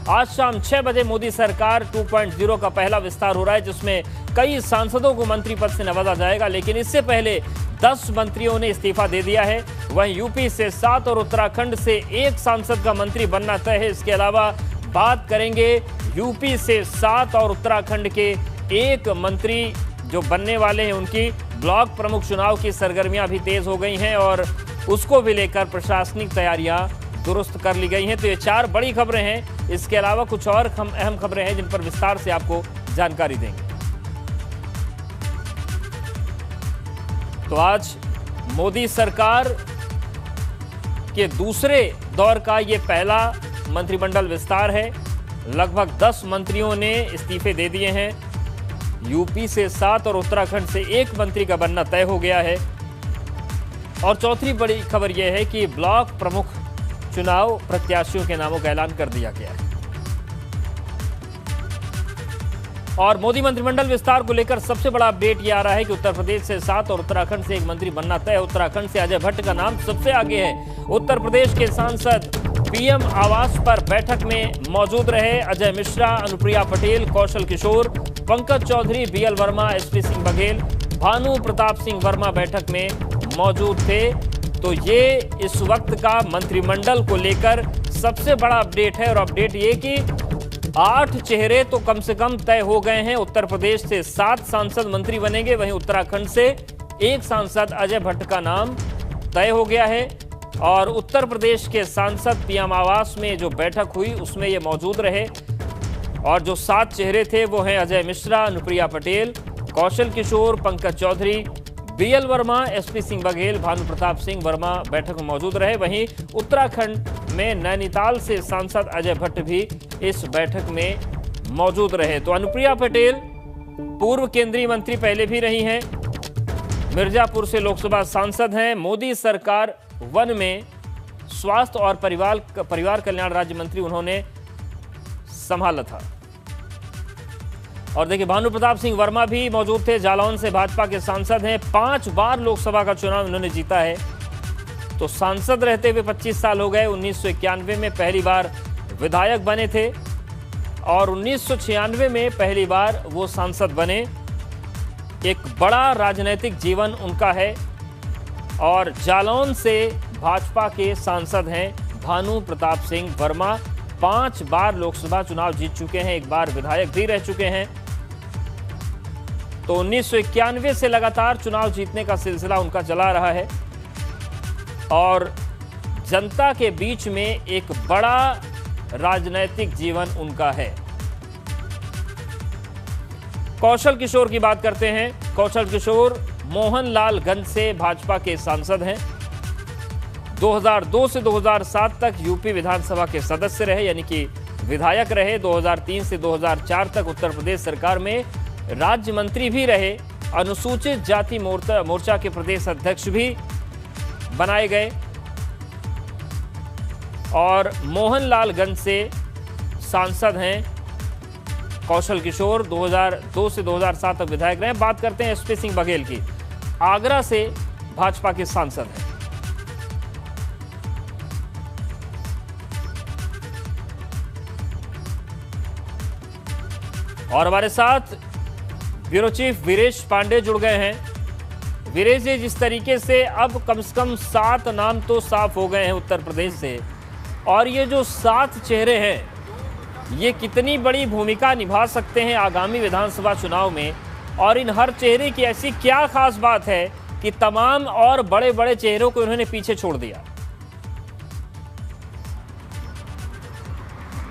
आज शाम 6 बजे मोदी सरकार 2.0 का पहला विस्तार हो रहा है, जिसमें कई सांसदों को मंत्री पद से नवाजा जाएगा। लेकिन इससे पहले 10 मंत्रियों ने इस्तीफा दे दिया है। वहीं यूपी से 7 और उत्तराखंड से 1 सांसद का मंत्री बनना तय है। इसके अलावा बात करेंगे यूपी से 7 और उत्तराखंड के 1 मंत्री जो बनने वाले हैं, उनकी ब्लॉक प्रमुख चुनाव की सरगर्मियां भी तेज हो गई हैं और उसको भी लेकर प्रशासनिक तैयारियां दुरुस्त कर ली गई हैं। तो ये 4 बड़ी खबरें हैं। इसके अलावा कुछ और अहम खबरें हैं जिन पर विस्तार से आपको जानकारी देंगे। तो आज मोदी सरकार के दूसरे दौर का ये पहला मंत्रिमंडल विस्तार है। लगभग 10 मंत्रियों ने इस्तीफे दे दिए हैं। यूपी से 7 और उत्तराखंड से 1 मंत्री का बनना तय हो गया है। और चौथी बड़ी खबर यह है कि ब्लॉक प्रमुख चुनाव प्रत्याशियों के नामों का ऐलान कर दिया गया है। और मोदी मंत्रिमंडल विस्तार को लेकर सबसे बड़ा अपडेट यह आ रहा है कि उत्तर प्रदेश से 7 और उत्तराखंड से 1 मंत्री बनना तय है। उत्तराखंड से अजय भट्ट का नाम सबसे आगे है। उत्तर प्रदेश के सांसद पीएम आवास पर बैठक में मौजूद रहे। अजय मिश्रा, अनुप्रिया पटेल, कौशल किशोर, पंकज चौधरी, बीएल वर्मा, एसपी सिंह बघेल, भानु प्रताप सिंह वर्मा बैठक में मौजूद थे। तो ये इस वक्त का मंत्रिमंडल को लेकर सबसे बड़ा अपडेट है। और अपडेट ये कि 8 चेहरे तो कम से कम तय हो गए हैं। उत्तर प्रदेश से 7 सांसद मंत्री बनेंगे। वहीं उत्तराखंड से 1 सांसद अजय भट्ट का नाम तय हो गया है। और उत्तर प्रदेश के सांसद पीएम आवास में जो बैठक हुई उसमें ये मौजूद रहे। और जो 7 चेहरे थे वो हैं अजय मिश्रा, अनुप्रिया पटेल, कौशल किशोर, पंकज चौधरी, बीएल वर्मा, एसपी सिंह बघेल, भानु प्रताप सिंह वर्मा बैठक में मौजूद रहे। वहीं उत्तराखंड में नैनीताल से सांसद अजय भट्ट भी इस बैठक में मौजूद रहे। तो अनुप्रिया पटेल पूर्व केंद्रीय मंत्री पहले भी रही हैं, मिर्जापुर से लोकसभा सांसद हैं, मोदी सरकार 1 में स्वास्थ्य और परिवार कल्याण राज्य मंत्री उन्होंने संभाला था। और देखिए भानु प्रताप सिंह वर्मा भी मौजूद थे, जालौन से भाजपा के सांसद हैं। 5 बार लोकसभा का चुनाव उन्होंने जीता है। तो सांसद रहते हुए 25 साल हो गए। 1991 में पहली बार विधायक बने थे और 1996 में पहली बार वो सांसद बने। एक बड़ा राजनीतिक जीवन उनका है। और जालौन से भाजपा के सांसद हैं भानु प्रताप सिंह वर्मा। 5 बार लोकसभा चुनाव जीत चुके हैं, 1 बार विधायक भी रह चुके हैं। तो 1991 से लगातार चुनाव जीतने का सिलसिला उनका चला रहा है और जनता के बीच में एक बड़ा राजनीतिक जीवन उनका है। कौशल किशोर की बात करते हैं। कौशल किशोर मोहनलालगंज से भाजपा के सांसद हैं। 2002 से 2007 तक यूपी विधानसभा के सदस्य रहे, यानी कि विधायक रहे। 2003 से 2004 तक उत्तर प्रदेश सरकार में राज्य मंत्री भी रहे। अनुसूचित जाति मोर्चा के प्रदेश अध्यक्ष भी बनाए गए। और मोहनलालगंज से सांसद हैं कौशल किशोर। 2002 से 2007 तक विधायक रहे। बात करते हैं एसपी सिंह बघेल की। आगरा से भाजपा के सांसद हैं। और हमारे साथ ब्यूरो चीफ वीरेश पांडे जुड़ गए हैं। वीरेश जी, जिस तरीके से अब कम से कम 7 नाम तो साफ हो गए हैं उत्तर प्रदेश से, और ये जो 7 चेहरे हैं ये कितनी बड़ी भूमिका निभा सकते हैं आगामी विधानसभा चुनाव में? और इन हर चेहरे की ऐसी क्या खास बात है कि तमाम और बड़े बड़े चेहरों को उन्होंने पीछे छोड़ दिया?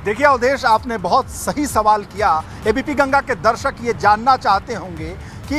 देखिए अवधेश, आपने बहुत सही सवाल किया। एबीपी गंगा के दर्शक ये जानना चाहते होंगे कि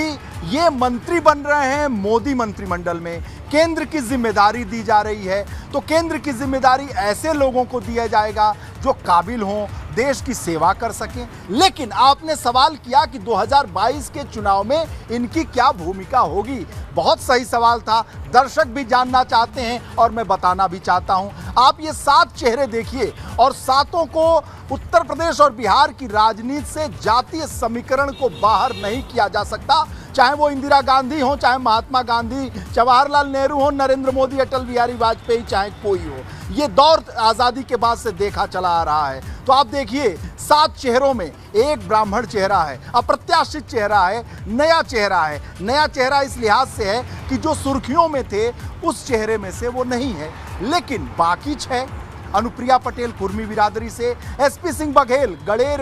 ये मंत्री बन रहे हैं मोदी मंत्रिमंडल में, केंद्र की जिम्मेदारी दी जा रही है। तो केंद्र की जिम्मेदारी ऐसे लोगों को दिया जाएगा जो काबिल हों, देश की सेवा कर सकें। लेकिन आपने सवाल किया कि 2022 के चुनाव में इनकी क्या भूमिका होगी। बहुत सही सवाल था, दर्शक भी जानना चाहते हैं और मैं बताना भी चाहता हूं। आप ये 7 चेहरे देखिए और 7 को उत्तर प्रदेश और बिहार की राजनीति से जातीय समीकरण को बाहर नहीं किया जा सकता। चाहे वो इंदिरा गांधी हो, चाहे महात्मा गांधी, जवाहरलाल नेहरू हो, नरेंद्र मोदी, अटल बिहारी वाजपेयी, चाहे कोई हो, ये दौर आज़ादी के बाद से देखा चला आ रहा है। तो आप देखिए 7 चेहरों में एक ब्राह्मण चेहरा है, अप्रत्याशित चेहरा है, नया चेहरा है। नया चेहरा इस लिहाज से है कि जो सुर्खियों में थे उस चेहरे में से वो नहीं है। लेकिन बाकी 6, अनुप्रिया पटेल कुर्मी बिरादरी से, एसपी सिंह बघेल गड़ेर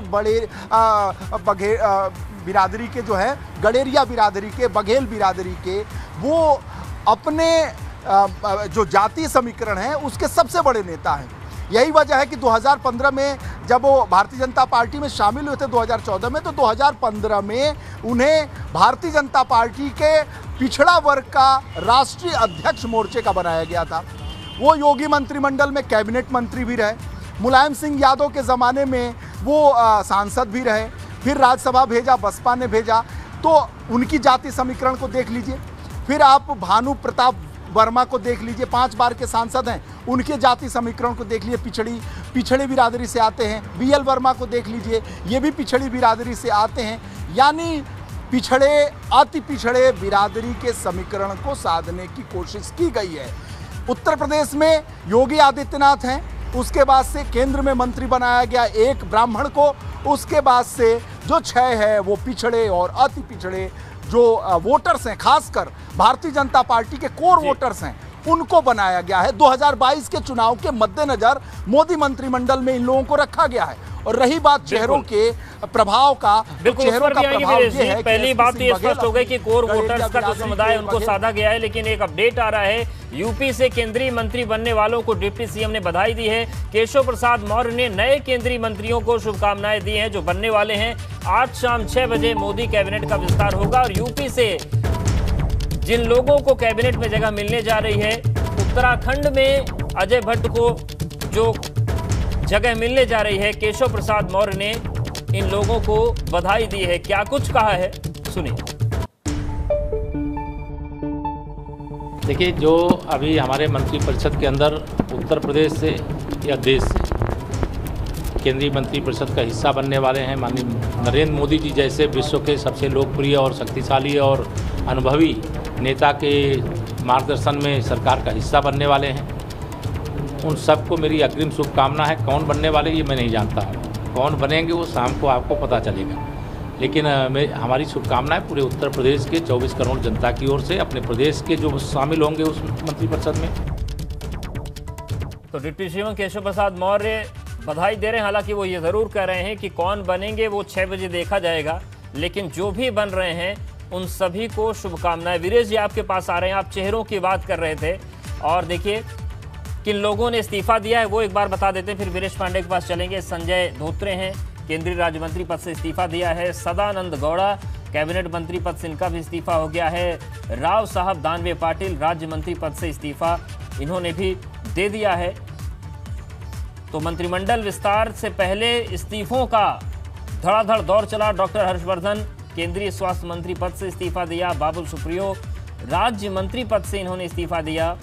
बिरादरी के जो है, गडेरिया बिरादरी के, बघेल बिरादरी के, वो अपने जो जातीय समीकरण है उसके सबसे बड़े नेता हैं। यही वजह है कि 2015 में जब वो भारतीय जनता पार्टी में शामिल हुए थे 2014 में, तो 2015 में उन्हें भारतीय जनता पार्टी के पिछड़ा वर्ग का राष्ट्रीय अध्यक्ष मोर्चे का बनाया गया था। वो योगी मंत्रिमंडल में कैबिनेट मंत्री भी रहे, मुलायम सिंह यादव के ज़माने में वो सांसद भी रहे, फिर राज्यसभा भेजा, बसपा ने भेजा, तो उनकी जाति समीकरण को देख लीजिए। फिर आप भानु प्रताप वर्मा को देख लीजिए, 5 बार के सांसद हैं, उनके जाति समीकरण को देख लीजिए, पिछड़ी बिरादरी से आते हैं। बीएल वर्मा को देख लीजिए, ये भी पिछड़ी बिरादरी से आते हैं। यानी पिछड़े, अति पिछड़े बिरादरी के समीकरण को साधने की कोशिश की गई है। उत्तर प्रदेश में योगी आदित्यनाथ हैं, उसके बाद से केंद्र में मंत्री बनाया गया एक ब्राह्मण को, उसके बाद से जो 6 है वो पिछड़े और अति पिछड़े जो वोटर्स हैं, खासकर भारतीय जनता पार्टी के कोर वोटर्स हैं, उनको बनाया गया है। 2022 के चुनाव के मद्देनजर मोदी मंत्रिमंडल में इन लोगों को रखा गया है। और रही बात चेहरों के प्रभाव का, चेहरों का प्रभाव ये है, पहली बात तो ये स्पष्ट हो गई कि कोर वोटर्स का जो समुदाय है उनको साधा गया है। लेकिन एक अपडेट आ रहा है, यूपी से केंद्रीय मंत्री बनने वालों को डिप्टी सीएम ने बधाई दी है। केशव प्रसाद मौर्य ने नए केंद्रीय मंत्रियों को शुभकामनाएं दी हैं जो बनने वाले हैं। आज शाम 6 बजे मोदी कैबिनेट का विस्तार होगा और यूपी से जिन लोगों को कैबिनेट में जगह मिलने जा रही है, उत्तराखंड में अजय भट्ट को जो जगह मिलने जा रही है, केशव प्रसाद मौर्य ने इन लोगों को बधाई दी है। क्या कुछ कहा है, सुनिए। देखिए, जो अभी हमारे मंत्रिपरिषद के अंदर उत्तर प्रदेश से या देश से केंद्रीय मंत्रिपरिषद का हिस्सा बनने वाले हैं, माननीय नरेंद्र मोदी जी जैसे विश्व के सबसे लोकप्रिय और शक्तिशाली और अनुभवी नेता के मार्गदर्शन में सरकार का हिस्सा बनने वाले हैं, उन सबको मेरी अग्रिम शुभकामना है। कौन बनने वाले ये मैं नहीं जानता, कौन बनेंगे वो शाम को आपको पता चलेगा। लेकिन हमारी शुभकामनाएं पूरे उत्तर प्रदेश के 24 करोड़ जनता की ओर से, अपने प्रदेश के जो शामिल होंगे उस मंत्रिपरिषद में। तो डिप्टी सीएम केशव प्रसाद मौर्य बधाई दे रहे हैं। हालांकि वो ये ज़रूर कह रहे हैं कि कौन बनेंगे वो 6 बजे देखा जाएगा, लेकिन जो भी बन रहे हैं उन सभी को शुभकामनाएं। वीरेश जी आपके पास आ रहे हैं, आप चेहरों की बात कर रहे थे और देखिए किन लोगों ने इस्तीफा दिया है वो एक बार बता देते हैं, फिर वीरेश पांडे के पास चलेंगे। संजय धोत्रे हैं, केंद्रीय राज्य मंत्री पद से इस्तीफा दिया है। सदानंद गौड़ा कैबिनेट मंत्री पद से इनका भी इस्तीफा हो गया है। राव साहब दानवे पाटिल राज्य मंत्री पद से इस्तीफा इन्होंने भी दे दिया है। तो मंत्रिमंडल विस्तार से पहले इस्तीफों का धड़ाधड़ दौर चला। डॉक्टर हर्षवर्धन केंद्रीय स्वास्थ्य मंत्री पद से इस्तीफा दिया। बाबुल सुप्रियो राज्य मंत्री पद से इन्होंने इस्तीफा दिया।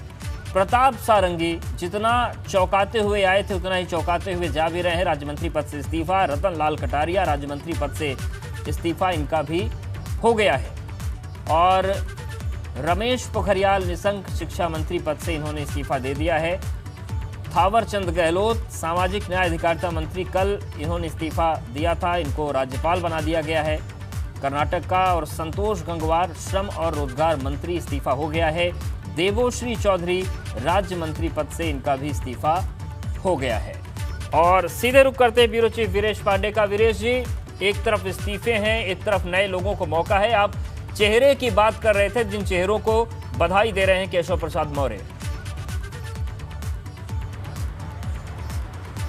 प्रताप सारंगी जितना चौंकाते हुए आए थे उतना ही चौंकाते हुए जा भी रहे हैं, राज्य मंत्री पद से इस्तीफा। रतन लाल कटारिया राज्य मंत्री पद से इस्तीफा इनका भी हो गया है। और रमेश पोखरियाल निशंक शिक्षा मंत्री पद से इन्होंने इस्तीफा दे दिया है। थावर चंद गहलोत सामाजिक न्याय अधिकारिता मंत्री, कल इन्होंने इस्तीफा दिया था, इनको राज्यपाल बना दिया गया है कर्नाटक का। और संतोष गंगवार श्रम और रोजगार मंत्री इस्तीफा हो गया है। देवोश्री चौधरी राज्य मंत्री पद से इनका भी इस्तीफा हो गया है। और सीधे रुख करते हैं ब्यूरो चीफ वीरेश पांडे का। वीरेश जी, एक तरफ इस्तीफे हैं, एक तरफ नए लोगों को मौका है। आप चेहरे की बात कर रहे थे, जिन चेहरों को बधाई दे रहे हैं केशव प्रसाद मौर्य।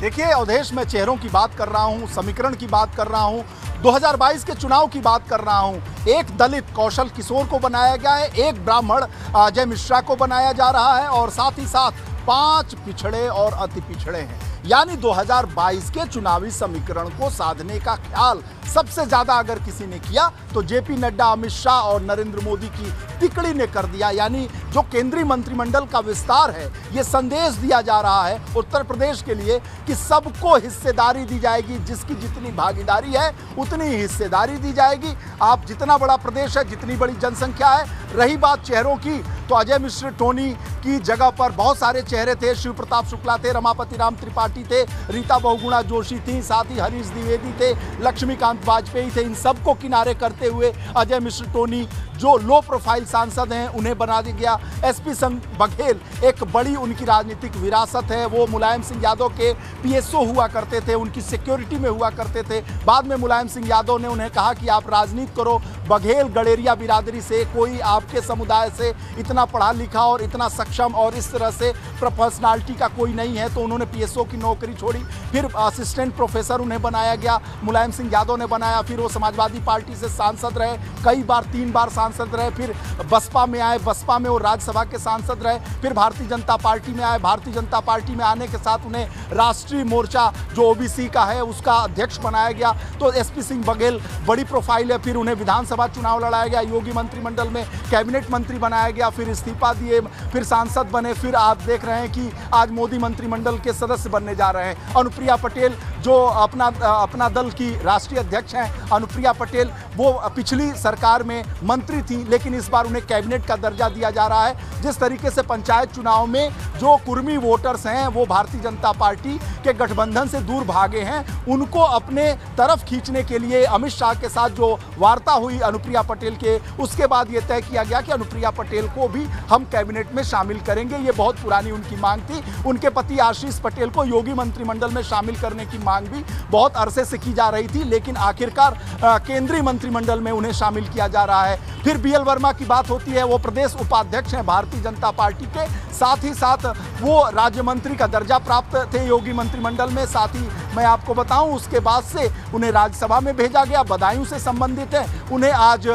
देखिए अवधेश, मैं चेहरों की बात कर रहा हूं, समीकरण की बात कर रहा हूं, 2022 के चुनाव की बात कर रहा हूं। एक दलित कौशल किशोर को बनाया गया है, एक ब्राह्मण अजय मिश्रा को बनाया जा रहा है और साथ ही साथ 5 पिछड़े और अति पिछड़े हैं। यानी 2022 के चुनावी समीकरण को साधने का ख्याल सबसे ज्यादा अगर किसी ने किया तो जेपी नड्डा, अमित शाह और नरेंद्र मोदी की तिकड़ी ने कर दिया। यानी जो केंद्रीय मंत्रिमंडल का विस्तार है, ये संदेश दिया जा रहा है उत्तर प्रदेश के लिए कि सबको हिस्सेदारी दी जाएगी, जिसकी जितनी भागीदारी है उतनी ही हिस्सेदारी दी जाएगी। आप जितना बड़ा प्रदेश है, जितनी बड़ी जनसंख्या है। रही बात चेहरों की, तो अजय मिश्र टोनी की जगह पर बहुत सारे चेहरे थे। शिव प्रताप शुक्ला थे, रमापति राम त्रिपाठी थे, रीता बहुगुणा जोशी थी, साथ ही हरीश द्विवेदी थे, लक्ष्मीकांत वाजपेयी थे। इन सबको किनारे करते हुए अजय मिश्र टोनी जो लो प्रोफाइल सांसद हैं उन्हें बना दिया गया। एसपी बघेल एक बड़ी उनकी राजनीतिक विरासत है। वो मुलायम सिंह यादव के पीएसओ हुआ करते थे, उनकी सिक्योरिटी में हुआ करते थे। बाद में मुलायम सिंह यादव ने उन्हें कहा कि आप राजनीति करो। बघेल गडेरिया बिरादरी से, कोई आपके समुदाय से इतना पढ़ा लिखा और इतना सक्षम और इस तरह से पर्सनालिटी का कोई नहीं है, तो उन्होंने पीएसओ की नौकरी छोड़ी। फिर असिस्टेंट प्रोफेसर उन्हें बनाया गया, मुलायम सिंह यादव ने बनाया। फिर वो समाजवादी पार्टी से सांसद रहे, कई बार 3 बार सांसद रहे। फिर बसपा में आए, बसपा में वो राज्यसभा के सांसद रहे। फिर भारतीय जनता पार्टी में आए, भारतीय जनता पार्टी में आने के साथ उन्हें राष्ट्रीय मोर्चा जो ओबीसी का है उसका अध्यक्ष बनाया गया। तो एसपी सिंह बघेल बड़ी प्रोफाइल है। फिर उन्हें विधानसभा चुनाव लड़ाया गया, योगी मंत्रिमंडल में कैबिनेट मंत्री बनाया गया, फिर इस्तीफा दिए, फिर सांसद बने। फिर आप देख रहे हैं कि आज मोदी मंत्रिमंडल के सदस्य बनने जा रहे हैं। अनुप्रिया पटेल जो अपना दल की राष्ट्रीय अध्यक्ष हैं, अनुप्रिया पटेल, वो पिछली सरकार में मंत्री थी, लेकिन इस बार उन्हें कैबिनेट का दर्जा दिया जा रहा है। जिस तरीके से पंचायत चुनाव में जो कुर्मी वोटर्स हैं वो भारतीय जनता पार्टी के गठबंधन से दूर भागे हैं, उनको अपने तरफ खींचने के लिए अमित शाह के साथ जो वार्ता हुई अनुप्रिया पटेल के, उसके बाद ये तय किया गया कि अनुप्रिया पटेल को भी हम कैबिनेट में शामिल करेंगे। ये बहुत पुरानी उनकी मांग थी। उनके पति आशीष पटेल को योगी मंत्रिमंडल में शामिल करने की मांग भी बहुत अरसे से की जा रही थी, लेकिन आखिरकार केंद्रीय मंत्रिमंडल में उन्हें शामिल किया जा रहा है। फिर बीएल वर्मा की बात होती है, वो प्रदेश उपाध्यक्ष हैं भारतीय जनता पार्टी के, साथ ही साथ वो राज्य मंत्री का दर्जा प्राप्त थे योगी मंत्रिमंडल में। साथ ही मैं आपको बताऊं, उसके बाद से उन्हें राज्यसभा में भेजा गया, बदायूं से संबंधित है, उन्हें आज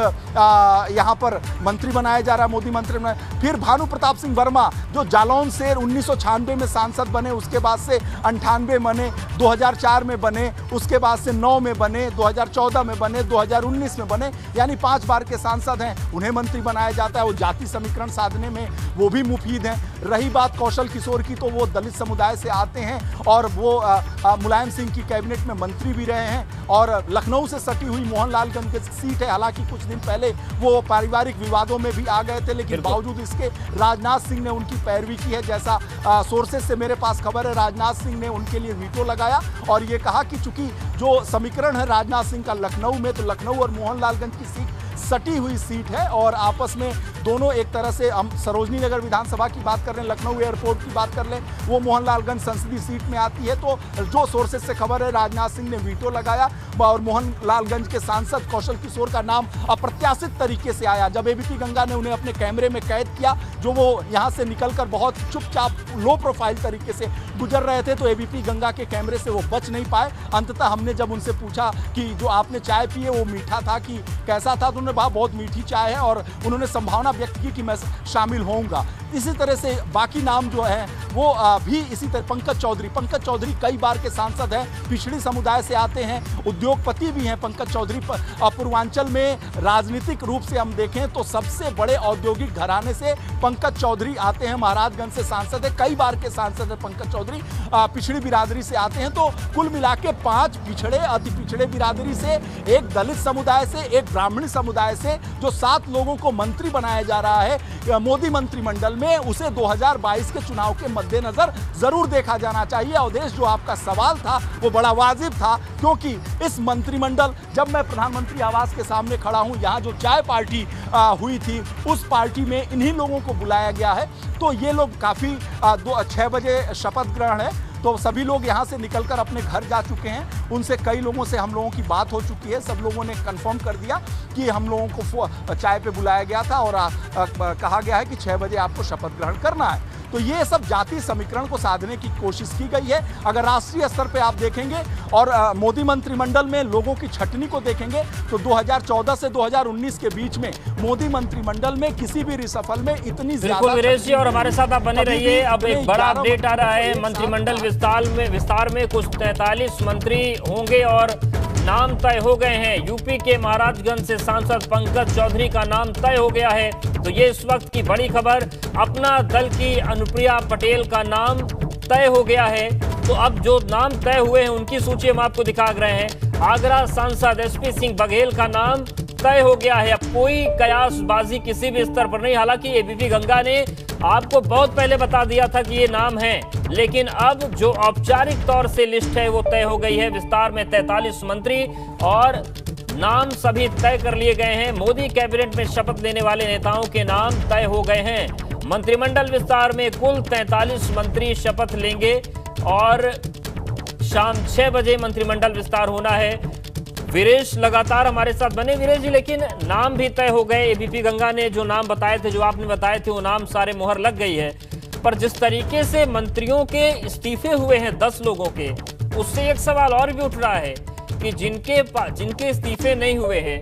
यहाँ पर मंत्री बनाया जा रहा है मोदी मंत्रिमंडल। फिर भानु प्रताप सिंह वर्मा जो जालौन से 1996 में सांसद बने, उसके बाद से 98 बने, 2004 में बने, उसके बाद से 9 में बने, 2014 में बने, 2019 में बने, यानी 5 बार के सांसद हैं, उन्हें मंत्री बनाया जाता है। वो जाति समीकरण साधने में वो भी मुफीद हैं। रही बात कौशल किशोर की, तो वो दलित समुदाय से आते हैं और वो मुलायम सिंह की कैबिनेट में मंत्री भी रहे हैं। और लखनऊ से सटी हुई मोहनलालगंज की सीट है, हालांकि कुछ दिन पहले वो पारिवारिक विवादों में भी आ गए थे, लेकिन बावजूद इसके राजनाथ सिंह ने उनकी पैरवी की है। जैसा सोर्सेज से मेरे पास खबर है, राजनाथ सिंह ने उनके लिए वीटो लगाया और ये कहा कि चूंकि जो समीकरण है राजनाथ सिंह का लखनऊ में, तो लखनऊ और मोहनलालगंज की सीट सटी हुई सीट है और आपस में दोनों एक तरह से, हम सरोजनी नगर विधानसभा की बात कर रहे हैं, लखनऊ एयरपोर्ट की बात कर लें, वो मोहनलालगंज संसदीय सीट में आती है। तो जो सोर्सेज से खबर है, राजनाथ सिंह ने वीटो लगाया और मोहनलालगंज के सांसद कौशल किशोर का नाम अप्रत्याशित तरीके से आया। जब एबीपी गंगा ने उन्हें अपने कैमरे में कैद किया, जो वो यहाँ से निकलकर बहुत चुपचाप लो प्रोफाइल तरीके से गुजर रहे थे, तो एबीपी गंगा के कैमरे से वो बच नहीं पाए। अंततः हमने जब उनसे पूछा कि जो आपने चाय पी है वो मीठा था कि कैसा था, तो उन्होंने कहा बहुत मीठी चाय है और उन्होंने संभावना व्यक्त की कि मैं शामिल होऊंगा। इसी तरह से बाकी नाम जो है वो भी इसी तरह, पंकज चौधरी कई बार के सांसद हैं, पिछड़ी समुदाय से आते हैं, उद्योगपति भी हैं पंकज चौधरी। पूर्वांचल में राजनीतिक रूप से हम देखें तो सबसे बड़े औद्योगिक घराने से पंकज चौधरी आते हैं, महाराजगंज से सांसद है, कई बार के सांसद हैं पंकज चौधरी, पिछड़ी बिरादरी से आते हैं। तो कुल मिला के 5 पिछड़े, अति पिछड़े बिरादरी से, एक दलित समुदाय से, एक ब्राह्मणी समुदाय से, जो 7 लोगों को मंत्री बनाया जा रहा है मोदी मंत्रिमंडल में, उसे 2022 के चुनाव के मद्देनजर जरूर देखा जाना चाहिए। अवधेश, जो आपका सवाल था वो बड़ा वाजिब था, क्योंकि इस मंत्रिमंडल, जब मैं प्रधानमंत्री आवास के सामने खड़ा हूं, यहाँ जो चाय पार्टी हुई थी, उस पार्टी में इन्हीं लोगों को बुलाया गया है। तो ये लोग काफ़ी 6 बजे शपथ ग्रहण है, तो सभी लोग यहाँ से निकलकर अपने घर जा चुके हैं। उनसे कई लोगों से हम लोगों की बात हो चुकी है, सब लोगों ने कंफर्म कर दिया कि हम लोगों को चाय पे बुलाया गया था और कहा गया है कि 6 बजे आपको शपथ ग्रहण करना है। तो ये सब जाति समीकरण को साधने की कोशिश की गई है। अगर राष्ट्रीय स्तर पे आप देखेंगे और मोदी मंत्रिमंडल में लोगों की छटनी को देखेंगे तो 2014 से 2019 के बीच में मोदी मंत्रिमंडल में किसी भी रिसफल में इतनी बिल्कुल वीरेश जी, और हमारे साथ आप बने रहिए। अब एक बड़ा अपडेट आ रहा है, मंत्रिमंडल विस्तार में कुछ 43 मंत्री होंगे और नाम तय हो गए हैं। यूपी के महाराजगंज से सांसद पंकज चौधरी का नाम तय हो गया है। तो ये इस वक्त की बड़ी खबर, अपना दल की अनुप्रिया पटेल का नाम तय हो गया है। तो अब जो नाम तय हुए हैं उनकी सूची हम आपको दिखा रहे हैं। आगरा सांसद एसपी सिंह बघेल का नाम तय हो गया है। अब कोई कयासबाजी किसी भी स्तर पर नहीं। हालांकि एबीपी गंगा ने आपको बहुत पहले बता दिया था कि ये नाम है, लेकिन अब जो औपचारिक तौर से लिस्ट है वो तय हो गई है। विस्तार में 43 मंत्री और नाम सभी तय कर लिए गए हैं। मोदी कैबिनेट में शपथ लेने वाले नेताओं के नाम तय हो गए हैं। मंत्रिमंडल विस्तार में कुल 43 मंत्री शपथ लेंगे और शाम 6 बजे मंत्रिमंडल विस्तार होना है। वीरेश लगातार हमारे साथ बने। वीरेश जी, लेकिन नाम भी तय हो गए। एबीपी गंगा ने जो नाम बताए थे, जो आपने बताए थे, वो नाम सारे मुहर लग गई है। पर जिस तरीके से मंत्रियों के इस्तीफे हुए हैं 10 लोगों के, उससे एक सवाल और भी उठ रहा है कि जिनके इस्तीफे नहीं हुए हैं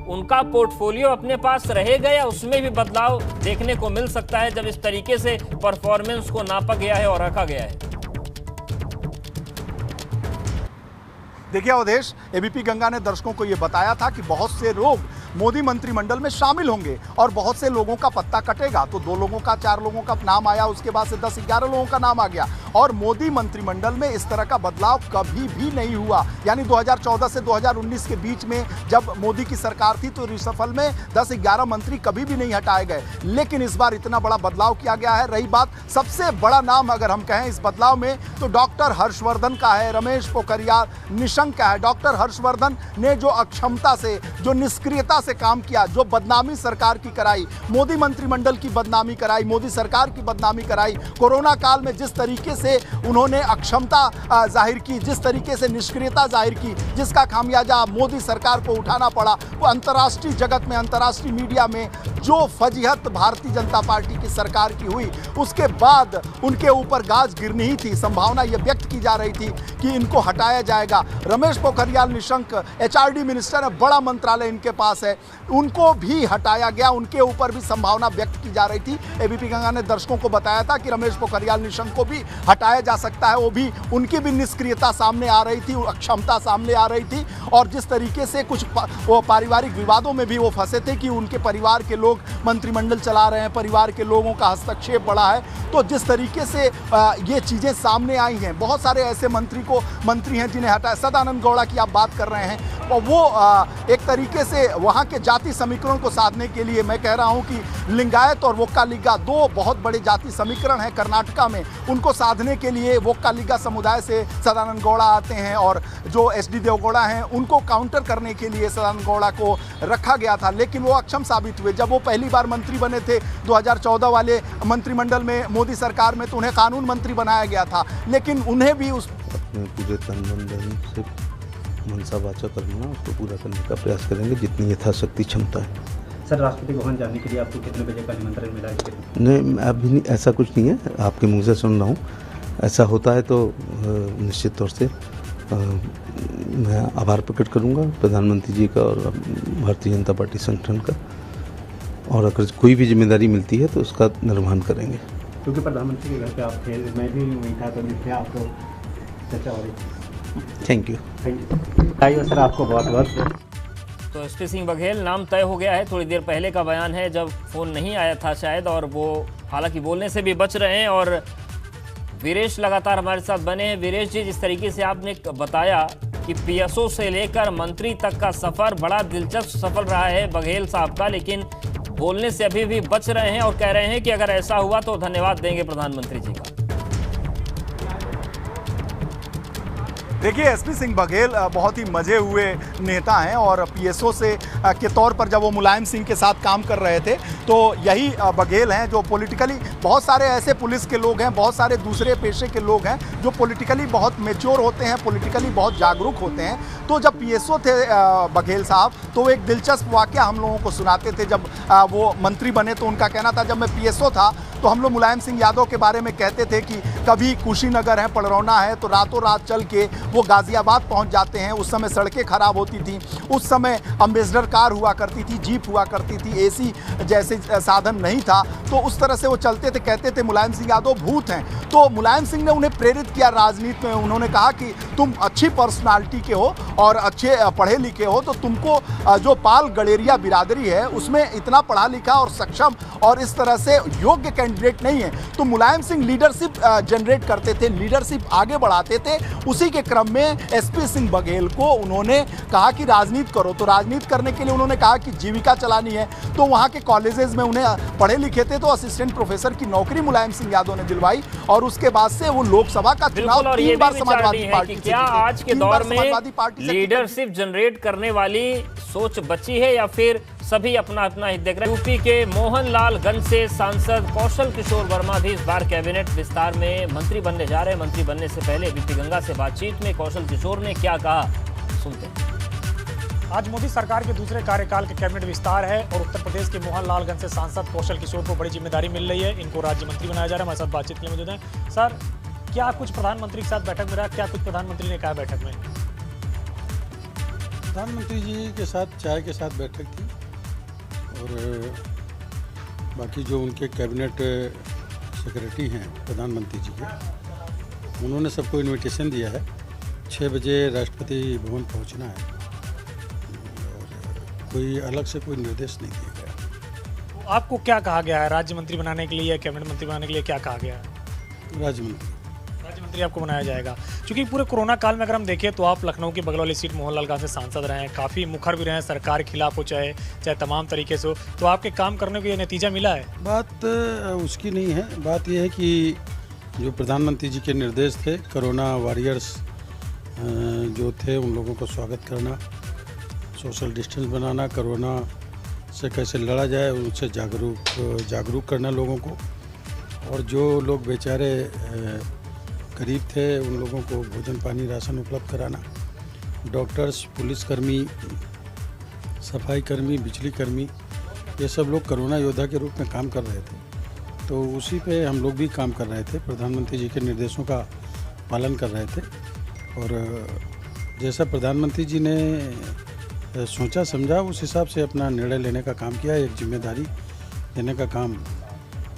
उनका पोर्टफोलियो अपने पास रहेगा या उसमें भी बदलाव देखने को मिल सकता है, जब इस तरीके से परफॉर्मेंस को नापा गया है और रखा गया है। देखिए अवधेश, एबीपी गंगा ने दर्शकों को यह बताया था कि बहुत से लोग मोदी मंत्रिमंडल में शामिल होंगे और बहुत से लोगों का पत्ता कटेगा। तो 2 लोगों का, 4 लोगों का नाम आया, उसके बाद से 10-11 लोगों का नाम आ गया और मोदी मंत्रिमंडल में इस तरह का बदलाव कभी भी नहीं हुआ। यानी 2014 से 2019 के बीच में जब मोदी की सरकार थी तो रिसफल में 10-11 मंत्री कभी भी नहीं हटाए गए, लेकिन इस बार इतना बड़ा बदलाव किया गया है। रही बात सबसे बड़ा नाम अगर हम कहें इस बदलाव में तो डॉक्टर हर्षवर्धन का है, रमेश पोखरियाल निशंक का है। डॉक्टर हर्षवर्धन ने जो अक्षमता से, जो निष्क्रियता से काम किया, जो बदनामी सरकार की कराई, मोदी मंत्रिमंडल की बदनामी कराई, मोदी सरकार की बदनामी कराई, कोरोना काल में जिस तरीके से उन्होंने अक्षमता जाहिर की, जिस तरीके से निष्क्रियता जाहिर की, जिसका खामियाजा मोदी सरकार को उठाना पड़ा, वो अंतर्राष्ट्रीय जगत में, अंतर्राष्ट्रीय मीडिया में जो फजीहत भारतीय जनता पार्टी की सरकार की हुई, उसके बाद उनके ऊपर गाज गिरनी ही थी। संभावना यह व्यक्त की जा रही थी कि इनको हटाया जाएगा। रमेश पोखरियाल निशंक एचआरडी मिनिस्टर है, बड़ा मंत्रालय इनके पास है, उनको भी हटाया गया। उनके ऊपर भी संभावना व्यक्त की जा रही थी। एबीपी गंगा ने दर्शकों को बताया था कि रमेश पोखरियाल निशंक को भी हटाया जा सकता है। वो भी, उनकी भी निष्क्रियता सामने आ रही थी, अक्षमता सामने आ रही थी और जिस तरीके से कुछ वो पारिवारिक विवादों में भी वो फंसे थे कि उनके परिवार के लोग मंत्रिमंडल चला रहे हैं, परिवार के लोगों का हस्तक्षेप बढ़ा है। तो जिस तरीके से ये चीज़ें सामने आई हैं, बहुत सारे ऐसे मंत्री हैं जिन्हें हटाया। सदानंद गौड़ा की आप बात कर रहे हैं और वो एक तरीके से वहाँ के जाति समीकरण को साधने के लिए, मैं कह रहा हूँ कि लिंगायत और वोक्कालिगा 2 बहुत बड़े जाति समीकरण हैं कर्नाटका में, उनको साधने के लिए वोक्कालिगा समुदाय से सदानंद गौड़ा आते हैं और जो एचडी देवगौड़ा हैं उनको काउंटर करने के लिए सदानंद गौड़ा को रखा गया था, लेकिन वो अक्षम साबित हुए। जब वो पहली बार मंत्री बने थे 2014 वाले मंत्रिमंडल में मोदी सरकार में, तो उन्हें कानून मंत्री बनाया गया था, लेकिन उन्हें भी उस पूरे तन मन धन से मनसा वाचा करना, उसको पूरा करने का प्रयास करेंगे जितनी यथाशक्ति क्षमता है। सर, राष्ट्रपति भवन जाने के लिए आपको कितने बजे का निमंत्रण मिला है? नहीं, अभी नहीं, ऐसा कुछ नहीं है, आपके मुंह से सुन रहा हूँ। ऐसा होता है तो निश्चित तौर से मैं आभार प्रकट करूँगा प्रधानमंत्री जी का और भारतीय जनता पार्टी संगठन का, और अगर कोई भी जिम्मेदारी मिलती है तो उसका निर्वहन करेंगे। क्योंकि प्रधानमंत्री के घर पे आप थे, मैं भी वहीं था, तो जिससे आपको चर्चा हो रही थी। Thank you. आइए सर, आपको बहुत बहुत। तो एसपी सिंह बघेल नाम तय हो गया है। थोड़ी देर पहले का बयान है, जब फ़ोन नहीं आया था शायद, और वो हालांकि बोलने से भी बच रहे हैं। और वीरेश लगातार हमारे साथ बने हैं। वीरेश जी, जिस तरीके से आपने बताया कि पीएसओ से लेकर मंत्री तक का सफ़र बड़ा दिलचस्प सफल रहा है बघेल साहब का, लेकिन बोलने से अभी भी बच रहे हैं और कह रहे हैं कि अगर ऐसा हुआ तो धन्यवाद देंगे प्रधानमंत्री जी का। देखिए, एसपी सिंह बघेल बहुत ही मजे हुए नेता हैं और पीएसओ से के तौर पर जब वो मुलायम सिंह के साथ काम कर रहे थे तो यही बघेल हैं जो पॉलिटिकली, बहुत सारे ऐसे पुलिस के लोग हैं, बहुत सारे दूसरे पेशे के लोग हैं जो पॉलिटिकली बहुत मैच्योर होते हैं, पॉलिटिकली बहुत जागरूक होते हैं। तो जब पीएसओ थे बघेल साहब, तो एक दिलचस्प वाकया हम लोगों को सुनाते थे। जब वो मंत्री बने तो उनका कहना था, जब मैं पीएसओ था तो हम लोग मुलायम सिंह यादव के बारे में कहते थे कि कभी कुशीनगर है, पड़रौना है, तो रातों रात चल के वो गाजियाबाद पहुंच जाते हैं। उस समय सड़कें खराब होती थी, उस समय अम्बेसडर कार हुआ करती थी, जीप हुआ करती थी, एसी जैसे साधन नहीं था, तो उस तरह से वो चलते थे। कहते थे मुलायम सिंह यादव भूत हैं। तो मुलायम सिंह ने उन्हें प्रेरित किया राजनीति में। उन्होंने कहा कि तुम अच्छी पर्सनालिटी के हो और अच्छे पढ़े लिखे हो, तो तुमको जो पाल गडेरिया बिरादरी है उसमें इतना पढ़ा लिखा और सक्षम और इस तरह से योग्य कैंडिडेट नहीं है। तो मुलायम सिंह लीडरशिप जनरेट करते थे, लीडरशिप आगे बढ़ाते थे। उसी के क्रम में एसपी सिंह बघेल को उन्होंने कहा कि राजनीति करो। तो राजनीति करने के लिए उन्होंने कहा कि जीविका चलानी है, तो वहाँ के कॉलेजेस में उन्हें पढ़े लिखे थे तो असिस्टेंट प्रोफेसर की नौकरी मुलायम सिंह यादव ने दिलवाई और उसके बाद से वो लोकसभा का चुनाव 3 बार समाजवादी पार्टी से क्या आज के दौर में लीडरशिप जनरेट करने वाली सोच बची है या फिर सभी अपना अपना हित देख रहे हैं? यूपी के मोहनलालगंज से सांसद कौशल किशोर वर्मा भी इस बार कैबिनेट विस्तार में मंत्री बनने जा रहे हैं। मंत्री बनने से पहले बीपी गंगा से बातचीत में कौशल किशोर ने क्या कहा, सुनते हैं। आज मोदी सरकार के दूसरे कार्यकाल का कैबिनेट विस्तार है और उत्तर प्रदेश के मोहनलालगंज से सांसद कौशल किशोर को बड़ी जिम्मेदारी मिल रही है। इनको राज्य मंत्री बनाया जा रहा है। हमारे साथ बातचीत के लिए मौजूद हैं। सर, क्या कुछ प्रधानमंत्री के साथ बैठक में रहा, क्या कुछ प्रधानमंत्री ने कहा बैठक में? प्रधानमंत्री जी के साथ चाय के साथ बैठक थी और बाकी जो उनके कैबिनेट सेक्रेटरी हैं प्रधानमंत्री जी के, उन्होंने सबको इनविटेशन दिया है। 6 बजे राष्ट्रपति भवन पहुंचना है और कोई अलग से कोई निर्देश नहीं दिया गया। तो आपको क्या कहा गया है राज्य मंत्री बनाने के लिए या कैबिनेट मंत्री बनाने के लिए, क्या कहा गया है? राज्य मंत्री आपको बनाया जाएगा। क्योंकि पूरे कोरोना काल में अगर हम देखें तो आप लखनऊ की बगल वाली सीट मोहनलालगंज से सांसद रहे हैं, काफ़ी मुखर भी रहे हैं सरकार के खिलाफ हो चाहे तमाम तरीके से हो, तो आपके काम करने को ये नतीजा मिला है? बात उसकी नहीं है। बात यह है कि जो प्रधानमंत्री जी के निर्देश थे, कोरोना वॉरियर्स जो थे उन लोगों को स्वागत करना, सोशल डिस्टेंस बनाना, कोरोना से कैसे लड़ा जाए उनसे जागरूक करना लोगों को, और जो लोग बेचारे गरीब थे उन लोगों को भोजन पानी राशन उपलब्ध कराना, डॉक्टर्स, पुलिसकर्मी, सफाई कर्मी, बिजली कर्मी, ये सब लोग कोरोना योद्धा के रूप में काम कर रहे थे। तो उसी पे हम लोग भी काम कर रहे थे, प्रधानमंत्री जी के निर्देशों का पालन कर रहे थे और जैसा प्रधानमंत्री जी ने सोचा समझा उस हिसाब से अपना निर्णय लेने का काम किया। एक जिम्मेदारी देने का काम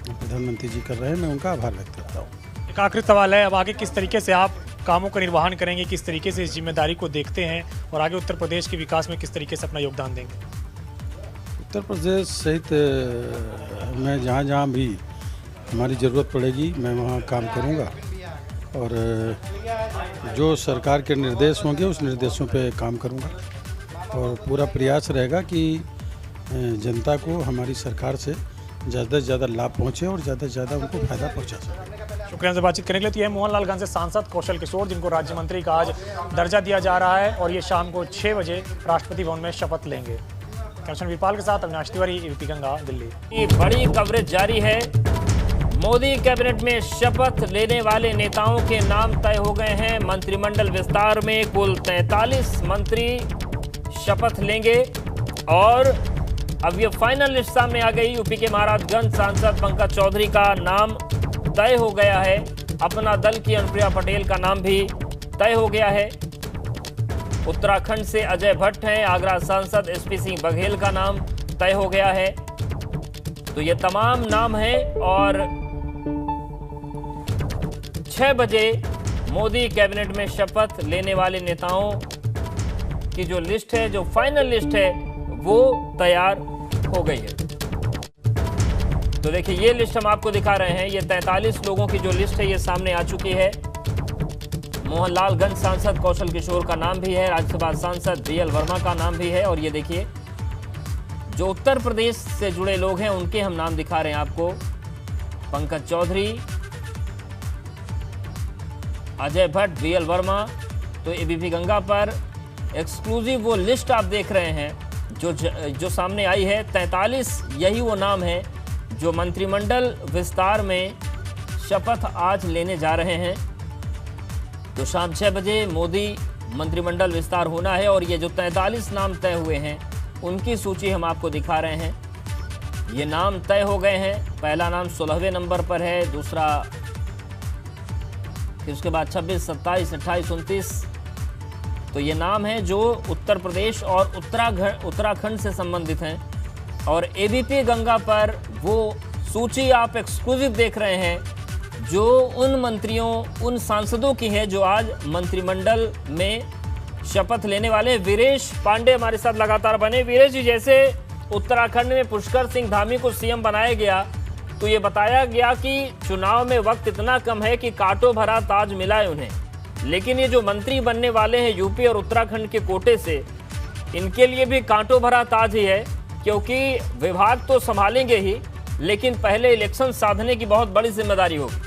प्रधानमंत्री जी कर रहे हैं, मैं उनका आभार व्यक्त करता हूँ। एक आखिरी सवाल है, अब आगे किस तरीके से आप कामों का निर्वहन करेंगे, किस तरीके से इस जिम्मेदारी को देखते हैं और आगे उत्तर प्रदेश के विकास में किस तरीके से अपना योगदान देंगे? उत्तर प्रदेश सहित मैं जहाँ जहाँ भी हमारी ज़रूरत पड़ेगी मैं वहाँ काम करूँगा और जो सरकार के निर्देश होंगे उस निर्देशों पे काम करूँगा और पूरा प्रयास रहेगा कि जनता को हमारी सरकार से ज़्यादा से ज़्यादा लाभ पहुँचे और ज़्यादा से ज़्यादा उनको फ़ायदा पहुँचा सके। शुक्रिया से बातचीत करने के लिए। तो ये मोहनलालगंज से सांसद कौशल किशोर, जिनको राज्य मंत्री का आज दर्जा दिया जा रहा है और ये शाम को 6 बजे राष्ट्रपति भवन में शपथ लेंगे। कैप्टन वीरपाल के साथ अविनाश तिवारी, एबीपी गंगा, दिल्ली। बड़ी कवरेज जारी है। मोदी कैबिनेट में शपथ लेने वाले नेताओं के नाम तय हो गए हैं। मंत्रिमंडल विस्तार में कुल 43 मंत्री शपथ लेंगे और अब ये फाइनल लिस्ट सामने आ गई। यूपी के महाराजगंज सांसद पंकज चौधरी का नाम तय हो गया है। अपना दल की अनुप्रिया पटेल का नाम भी तय हो गया है। उत्तराखंड से अजय भट्ट हैं। आगरा सांसद एसपी सिंह बघेल का नाम तय हो गया है। तो ये तमाम नाम हैं और 6 बजे मोदी कैबिनेट में शपथ लेने वाले नेताओं की जो लिस्ट है, जो फाइनल लिस्ट है, वो तैयार हो गई है। तो देखिए ये लिस्ट हम आपको दिखा रहे हैं। ये 43 लोगों की जो लिस्ट है ये सामने आ चुकी है। मोहनलालगंज सांसद कौशल किशोर का नाम भी है। राज्यसभा सांसद बीएल वर्मा का नाम भी है। और ये देखिए जो उत्तर प्रदेश से जुड़े लोग हैं उनके हम नाम दिखा रहे हैं आपको। पंकज चौधरी, अजय भट्ट, बीएल वर्मा। तो एबीपी गंगा पर एक्सक्लूसिव वो लिस्ट आप देख रहे हैं जो सामने आई है। 43 यही वो नाम है जो मंत्रिमंडल विस्तार में शपथ आज लेने जा रहे हैं। तो शाम 6 बजे मोदी मंत्रिमंडल विस्तार होना है और ये जो 43 नाम तय हुए हैं उनकी सूची हम आपको दिखा रहे हैं। ये नाम तय हो गए हैं। पहला नाम 16वें नंबर पर है, दूसरा फिर उसके बाद 26, 27, 28, 29। तो ये नाम है जो उत्तर प्रदेश और उत्तराखंड से संबंधित हैं। और एबीपी गंगा पर वो सूची आप एक्सक्लूसिव देख रहे हैं जो उन मंत्रियों, उन सांसदों की है जो आज मंत्रिमंडल में शपथ लेने वाले। वीरेश पांडे हमारे साथ लगातार बने। वीरेश जी, जैसे उत्तराखंड में पुष्कर सिंह धामी को सीएम बनाया गया तो ये बताया गया कि चुनाव में वक्त इतना कम है कि कांटों भरा ताज मिला है उन्हें, लेकिन ये जो मंत्री बनने वाले हैं यूपी और उत्तराखंड के कोटे से, इनके लिए भी कांटों भरा ताज ही है, क्योंकि विभाग तो संभालेंगे ही, लेकिन पहले इलेक्शन साधने की बहुत बड़ी जिम्मेदारी होगी।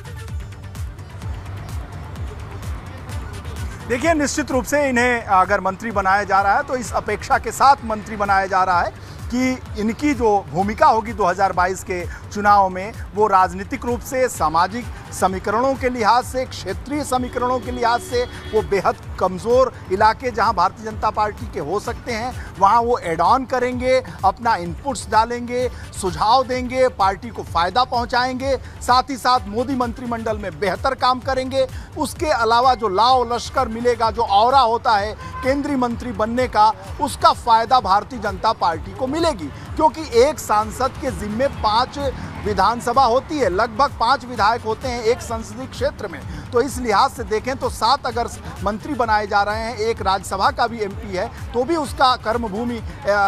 देखिए, निश्चित रूप से इन्हें अगर मंत्री बनाया जा रहा है तो इस अपेक्षा के साथ मंत्री बनाया जा रहा है कि इनकी जो भूमिका होगी 2022 के चुनाव में वो राजनीतिक रूप से, सामाजिक समीकरणों के लिहाज से, क्षेत्रीय समीकरणों के लिहाज से वो बेहद कमज़ोर इलाके जहां भारतीय जनता पार्टी के हो सकते हैं वहां वो एड ऑन करेंगे, अपना इनपुट्स डालेंगे, सुझाव देंगे, पार्टी को फ़ायदा पहुंचाएंगे, साथ ही साथ मोदी मंत्रिमंडल में बेहतर काम करेंगे। उसके अलावा जो लाव लश्कर मिलेगा, जो औरा होता है केंद्रीय मंत्री बनने का, उसका फ़ायदा भारतीय जनता पार्टी को मिलेगी, क्योंकि एक सांसद के जिम्मे 5 विधानसभा होती है, लगभग 5 विधायक होते हैं एक संसदीय क्षेत्र में। तो इस लिहाज से देखें तो 7 अगर मंत्री बनाए जा रहे हैं, एक राज्यसभा का भी एमपी है, तो भी उसका कर्मभूमि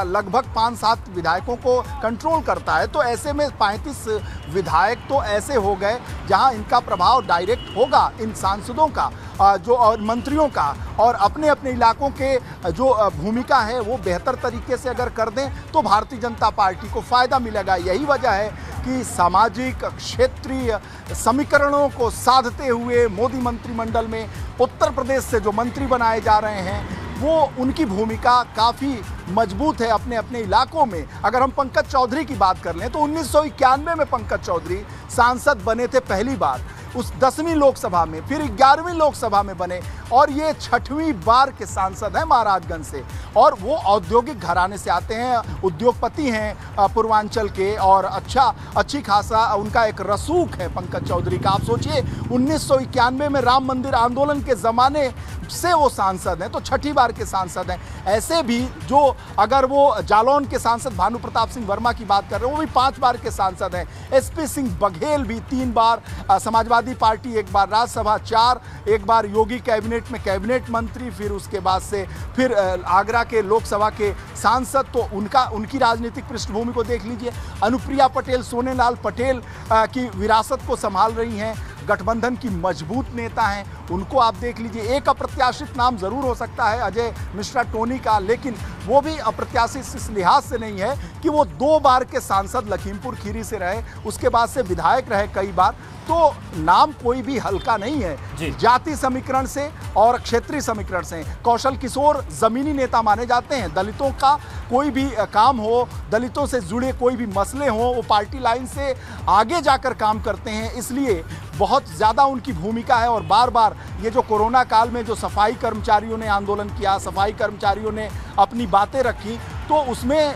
लगभग 5-7 विधायकों को कंट्रोल करता है। तो ऐसे में 35 विधायक तो ऐसे हो गए जहां इनका प्रभाव डायरेक्ट होगा इन सांसदों का जो और मंत्रियों का, और अपने अपने इलाकों के जो भूमिका है वो बेहतर तरीके से अगर कर दें तो भारतीय जनता पार्टी को फ़ायदा मिलेगा। यही वजह है कि सामाजिक क्षेत्रीय समीकरणों को साधते हुए मोदी मंत्रिमंडल में उत्तर प्रदेश से जो मंत्री बनाए जा रहे हैं वो उनकी भूमिका काफ़ी मजबूत है अपने अपने इलाकों में। अगर हम पंकज चौधरी की बात कर लें तो 1991 में पंकज चौधरी सांसद बने थे पहली बार, उस 10वीं लोकसभा में, फिर 11वीं लोकसभा में बने, और ये 6वीं बार के सांसद हैं महाराजगंज से। और वो औद्योगिक घराने से आते हैं, उद्योगपति हैं पूर्वांचल के, और अच्छी खासा उनका एक रसूख है पंकज चौधरी का। आप सोचिए 1991 में राम मंदिर आंदोलन के ज़माने से वो सांसद हैं, तो 6ठी बार के सांसद हैं। ऐसे भी जो अगर वो जालौन के सांसद भानु प्रताप सिंह वर्मा की बात कर रहे हैं, वो भी 5 बार के सांसद हैं। एसपी सिंह बघेल भी 3 बार समाजवादी पार्टी, 1 बार राज्यसभा, 4, 1 बार योगी कैबिनेट में कैबिनेट मंत्री, फिर उसके बाद से फिर आगरा के लोकसभा के सांसद। तो उनकी राजनीतिक पृष्ठभूमि को देख लीजिए। अनुप्रिया पटेल, सोनेलाल पटेल की विरासत को संभाल रही हैं, गठबंधन की मजबूत नेता हैं, उनको आप देख लीजिए। एक अप्रत्याशित नाम ज़रूर हो सकता है अजय मिश्रा टोनी का, लेकिन वो भी अप्रत्याशित इस लिहाज से नहीं है कि वो 2 बार के सांसद लखीमपुर खीरी से रहे, उसके बाद से विधायक रहे कई बार। तो नाम कोई भी हल्का नहीं है। जाति समीकरण से और क्षेत्रीय समीकरण से कौशल किशोर जमीनी नेता माने जाते हैं। दलितों का कोई भी काम हो, दलितों से जुड़े कोई भी मसले हों, वो पार्टी लाइन से आगे जाकर काम करते हैं, इसलिए बहुत ज़्यादा उनकी भूमिका है। और बार बार ये जो कोरोना काल में जो सफाई कर्मचारियों ने आंदोलन किया, सफाई कर्मचारियों ने अपनी बातें रखी, तो उसमें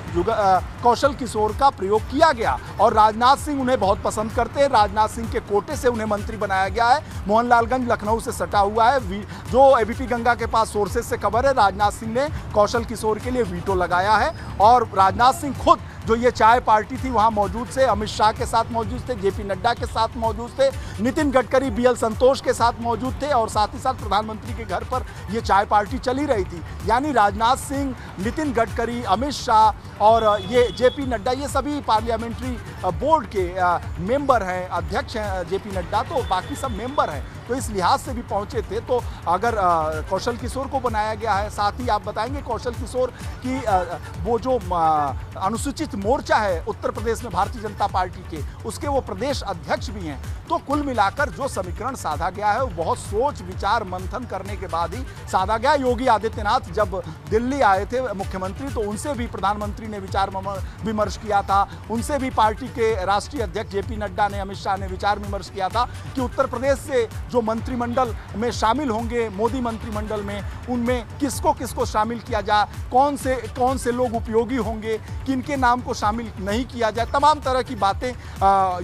कौशल किशोर का प्रयोग किया गया। और राजनाथ सिंह उन्हें बहुत पसंद करते हैं, राजनाथ सिंह के कोटे से उन्हें मंत्री बनाया गया है। मोहनलालगंज लखनऊ से सटा हुआ है। जो एबीपी गंगा के पास सोर्सेज से खबर है, राजनाथ सिंह ने कौशल किशोर के लिए वीटो लगाया है। और राजनाथ सिंह खुद जो ये चाय पार्टी थी वहाँ मौजूद थे, अमित शाह के साथ मौजूद थे, जेपी नड्डा के साथ मौजूद थे, नितिन गडकरी, बीएल संतोष के साथ मौजूद थे, और साथ ही साथ प्रधानमंत्री के घर पर ये चाय पार्टी चली रही थी। यानी राजनाथ सिंह, नितिन गडकरी, अमित शाह और ये जेपी नड्डा, ये सभी पार्लियामेंट्री बोर्ड के मेंबर हैं, अध्यक्ष हैं जेपी नड्डा, तो बाकी सब मेंबर हैं। तो इस लिहाज से भी पहुंचे थे। तो अगर कौशल किशोर को बनाया गया है, साथ ही आप बताएंगे कौशल किशोर की वो जो अनुसूचित मोर्चा है उत्तर प्रदेश में भारतीय जनता पार्टी के, उसके वो प्रदेश अध्यक्ष भी हैं। तो कुल मिलाकर जो समीकरण साधा गया है वो बहुत सोच विचार मंथन करने के बाद ही साधा गया। योगी आदित्यनाथ जब दिल्ली आए थे मुख्यमंत्री, तो उनसे भी प्रधानमंत्री ने विचार विमर्श किया था, उनसे भी पार्टी के राष्ट्रीय अध्यक्ष जेपी नड्डा ने, अमित शाह ने विचार विमर्श किया था कि उत्तर प्रदेश से जो मंत्रिमंडल में शामिल होंगे मोदी मंत्रिमंडल में, उनमें किसको किसको शामिल किया जाए, कौन से लोग उपयोगी होंगे, किनके नाम को शामिल नहीं किया जाए, तमाम तरह की बातें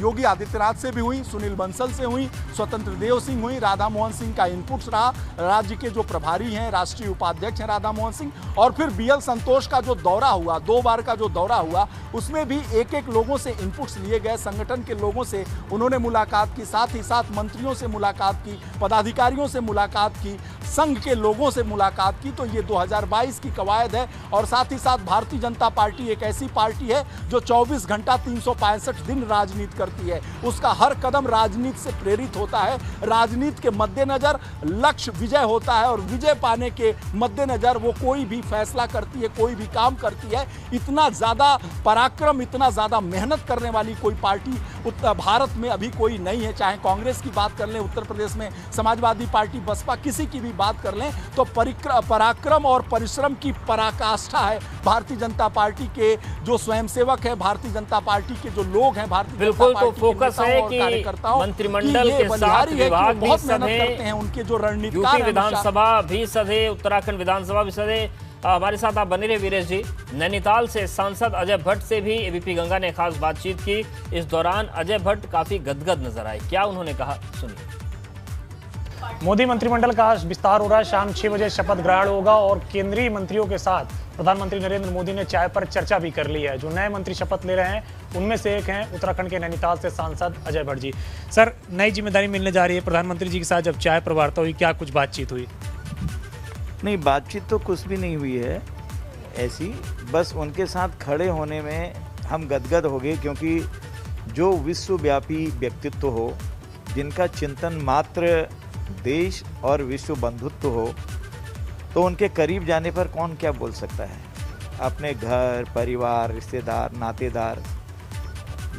योगी आदित्यनाथ से भी हुई, सुनील बंसल से हुई, स्वतंत्र देव सिंह हुई, राधा मोहन सिंह का इनपुट्स रहा, राज्य के जो प्रभारी हैं, राष्ट्रीय उपाध्यक्ष हैं राधा मोहन सिंह, और फिर बीएल संतोष का जो दौरा हुआ, 2 बार का जो दौरा हुआ, उसमें भी एक एक लोगों से इनपुट्स लिए गए, संगठन के लोगों से उन्होंने मुलाकात की, साथ ही साथ मंत्रियों से मुलाकात की, पदाधिकारियों से मुलाकात की, संघ के लोगों से मुलाकात की। तो ये 2022 की कवायद है। और साथ ही साथ भारतीय जनता पार्टी एक ऐसी पार्टी है जो 24 घंटा 365 दिन राजनीति करती है, उसका हर कदम राजनीति से प्रेरित होता है, राजनीति के मद्देनजर लक्ष्य विजय होता है और विजय पाने के मद्देनजर वो कोई भी फैसला करती है, कोई भी काम करती है। इतना ज़्यादा पराक्रम, इतना ज़्यादा मेहनत करने वाली कोई पार्टी भारत में अभी कोई नहीं है। चाहे कांग्रेस की बात कर लें, उत्तर प्रदेश में समाजवादी पार्टी, बसपा, किसी की भी बात कर लें, तो पराक्रम और परिश्रम की पराकाष्ठा है भारतीय जनता पार्टी के जो स्वयंसेवक है, भारतीय जनता पार्टी के जो लोग हैं, भारतीय बिल्कुल। तो फोकस है कि मंत्रिमंडल के साथ विभाग भी सधे, उनके जो रणनीतिकार, यूपी विधानसभा भी सधे, उत्तराखंड विधानसभा भी सधे। हमारे साथ आप बने रहे वीरेश जी। नैनीताल से सांसद अजय भट्ट से भी एबीपी गंगा ने खास बातचीत की। इस दौरान अजय भट्ट काफी गदगद नजर आए। क्या उन्होंने कहा, सुनिए। मोदी मंत्रिमंडल का विस्तार हो रहा है, शाम 6 बजे शपथ ग्रहण होगा और केंद्रीय मंत्रियों के साथ प्रधानमंत्री नरेंद्र मोदी ने चाय पर चर्चा भी कर ली है। जो नए मंत्री शपथ ले रहे हैं उनमें से एक हैं उत्तराखंड के नैनीताल से सांसद अजय भट्ट जी। सर, नई जिम्मेदारी मिलने जा रही है, प्रधानमंत्री जी के साथ जब चाय पर वार्ता हुई, क्या कुछ बातचीत हुई? नहीं, बातचीत तो कुछ भी नहीं हुई है ऐसी, बस उनके साथ खड़े होने में हम गदगद हो गए, क्योंकि जो विश्वव्यापी व्यक्तित्व हो, जिनका चिंतन मात्र देश और विश्व बंधुत्व हो, तो उनके करीब जाने पर कौन क्या बोल सकता है। अपने घर, परिवार, रिश्तेदार, नातेदार,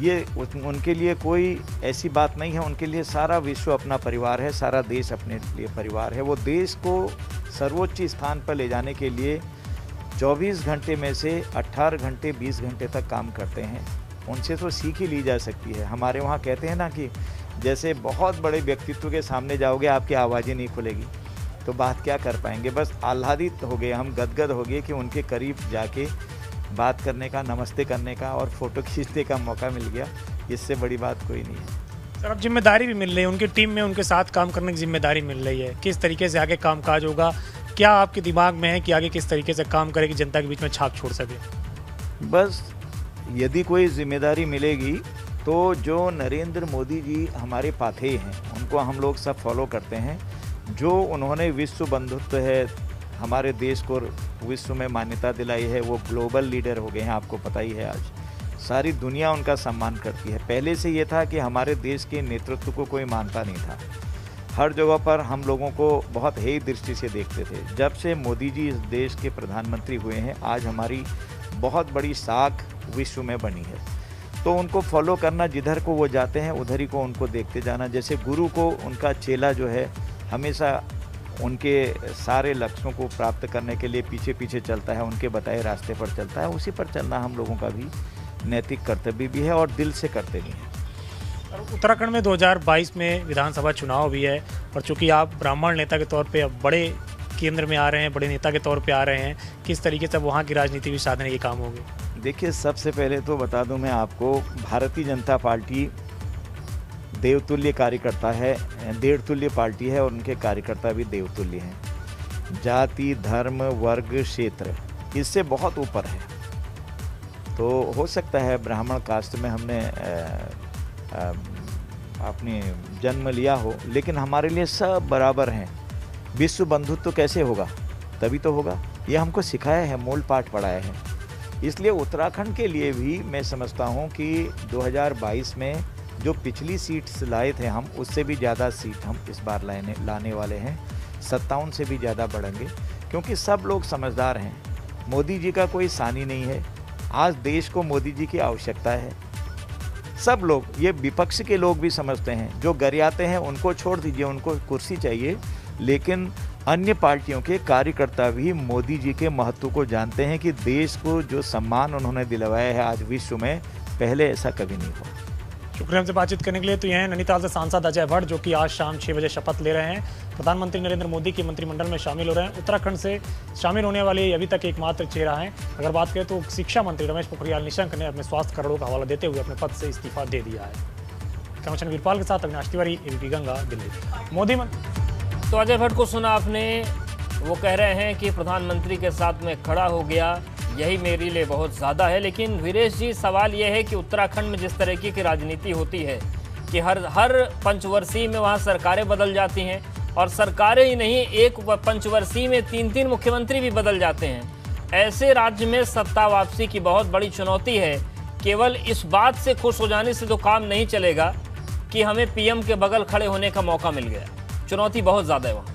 ये उनके लिए कोई ऐसी बात नहीं है। उनके लिए सारा विश्व अपना परिवार है, सारा देश अपने लिए परिवार है। वो देश को सर्वोच्च स्थान पर ले जाने के लिए 24 घंटे में से 18 घंटे 20 घंटे तक काम करते हैं। उनसे तो सीख ही ली जा सकती है। हमारे वहाँ कहते हैं ना कि जैसे बहुत बड़े व्यक्तित्व के सामने जाओगे आपकी आवाज़ ही नहीं खुलेगी, तो बात क्या कर पाएंगे। बस आह्लादित हो गए हम, गदगद हो गए कि उनके करीब जाके बात करने का, नमस्ते करने का और फ़ोटो खींचने का मौका मिल गया। इससे बड़ी बात कोई नहीं है। सर, अब जिम्मेदारी भी मिल रही है, उनकी टीम में उनके साथ काम करने की जिम्मेदारी मिल रही है। किस तरीके से आगे कामकाज होगा, क्या आपके दिमाग में है कि आगे किस तरीके से काम करें कि जनता के बीच में छाप छोड़ सके? बस यदि कोई जिम्मेदारी मिलेगी तो जो नरेंद्र मोदी जी हमारे पाथे हैं, उनको हम लोग सब फॉलो करते हैं। जो उन्होंने विश्व बंधुत्व है, हमारे देश को विश्व में मान्यता दिलाई है, वो ग्लोबल लीडर हो गए हैं, आपको पता ही है। आज सारी दुनिया उनका सम्मान करती है। पहले से ये था कि हमारे देश के नेतृत्व को कोई मानता नहीं था, हर जगह पर हम लोगों को बहुत हेय दृष्टि से देखते थे। जब से मोदी जी इस देश के प्रधानमंत्री हुए हैं, आज हमारी बहुत बड़ी साख विश्व में बनी है। तो उनको फॉलो करना, जिधर को वो जाते हैं उधर ही को उनको देखते जाना। जैसे गुरु को उनका चेला जो है हमेशा उनके सारे लक्ष्यों को प्राप्त करने के लिए पीछे पीछे चलता है, उनके बताए रास्ते पर चलता है, उसी पर चलना हम लोगों का भी नैतिक कर्तव्य भी है और दिल से करते भी हैं। उत्तराखंड में 2022 में विधानसभा चुनाव भी है और चूंकि आप ब्राह्मण नेता के तौर पे अब बड़े केंद्र में आ रहे हैं, बड़े नेता के तौर पे आ रहे हैं, किस तरीके से वहाँ की राजनीति भी साधने के काम होंगे? देखिए, सबसे पहले तो बता दूं मैं आपको, भारतीय जनता पार्टी देवतुल्य कार्यकर्ता है, देवतुल्य पार्टी है और उनके कार्यकर्ता भी देवतुल्य हैं। जाति, धर्म, वर्ग, क्षेत्र इससे बहुत ऊपर है। तो हो सकता है ब्राह्मण कास्ट में हमने अपने जन्म लिया हो, लेकिन हमारे लिए सब बराबर हैं। विश्व बंधुत्व कैसे होगा? तभी तो होगा। ये हमको सिखाया है, मूल पाठ पढ़ाया है। इसलिए उत्तराखंड के लिए भी मैं समझता हूँ कि 2022 में जो पिछली सीट्स लाए थे हम, उससे भी ज़्यादा सीट हम इस बार लाने वाले हैं। 57 से भी ज़्यादा बढ़ेंगे, क्योंकि सब लोग समझदार हैं। मोदी जी का कोई सानी नहीं है। आज देश को मोदी जी की आवश्यकता है। सब लोग, ये विपक्ष के लोग भी समझते हैं। जो गरियाते हैं उनको छोड़ दीजिए, उनको कुर्सी चाहिए, लेकिन अन्य पार्टियों के कार्यकर्ता भी मोदी जी के महत्व को जानते हैं कि देश को जो सम्मान उन्होंने दिलवाया है आज विश्व में, पहले ऐसा कभी नहीं हुआ। शुक्रिया हमसे बातचीत करने के लिए। तो ये हैं नैनीताल से सांसद अजय भट्ट, जो कि आज शाम 6 बजे शपथ ले रहे हैं, प्रधानमंत्री नरेंद्र मोदी के मंत्रिमंडल में शामिल हो रहे हैं। उत्तराखंड से शामिल होने वाले अभी तक एकमात्र चेहरा हैं। अगर बात करें तो शिक्षा मंत्री रमेश पोखरियाल निशंक ने अपने स्वास्थ्य करोड़ों का हवाला देते हुए अपने पद से इस्तीफा दे दिया है। कमिश्नर वीरपाल के साथ अविनाश तिवारी, एबीपी गंगा, दिल्ली। तो अजय भट्ट को सुना आपने, वो कह रहे हैं कि प्रधानमंत्री के साथ में खड़ा हो गया, यही मेरे लिए बहुत ज़्यादा है। लेकिन वीरेश जी, सवाल यह है कि उत्तराखंड में जिस तरह की राजनीति होती है कि हर पंचवर्षीय में वहाँ सरकारें बदल जाती हैं, और सरकारें ही नहीं, एक पंचवर्षीय में 3-3 मुख्यमंत्री भी बदल जाते हैं। ऐसे राज्य में सत्ता वापसी की बहुत बड़ी चुनौती है। केवल इस बात से खुश हो जाने से तो काम नहीं चलेगा कि हमें पीएम के बगल खड़े होने का मौका मिल गया। चुनौती बहुत ज़्यादा है वहाँ।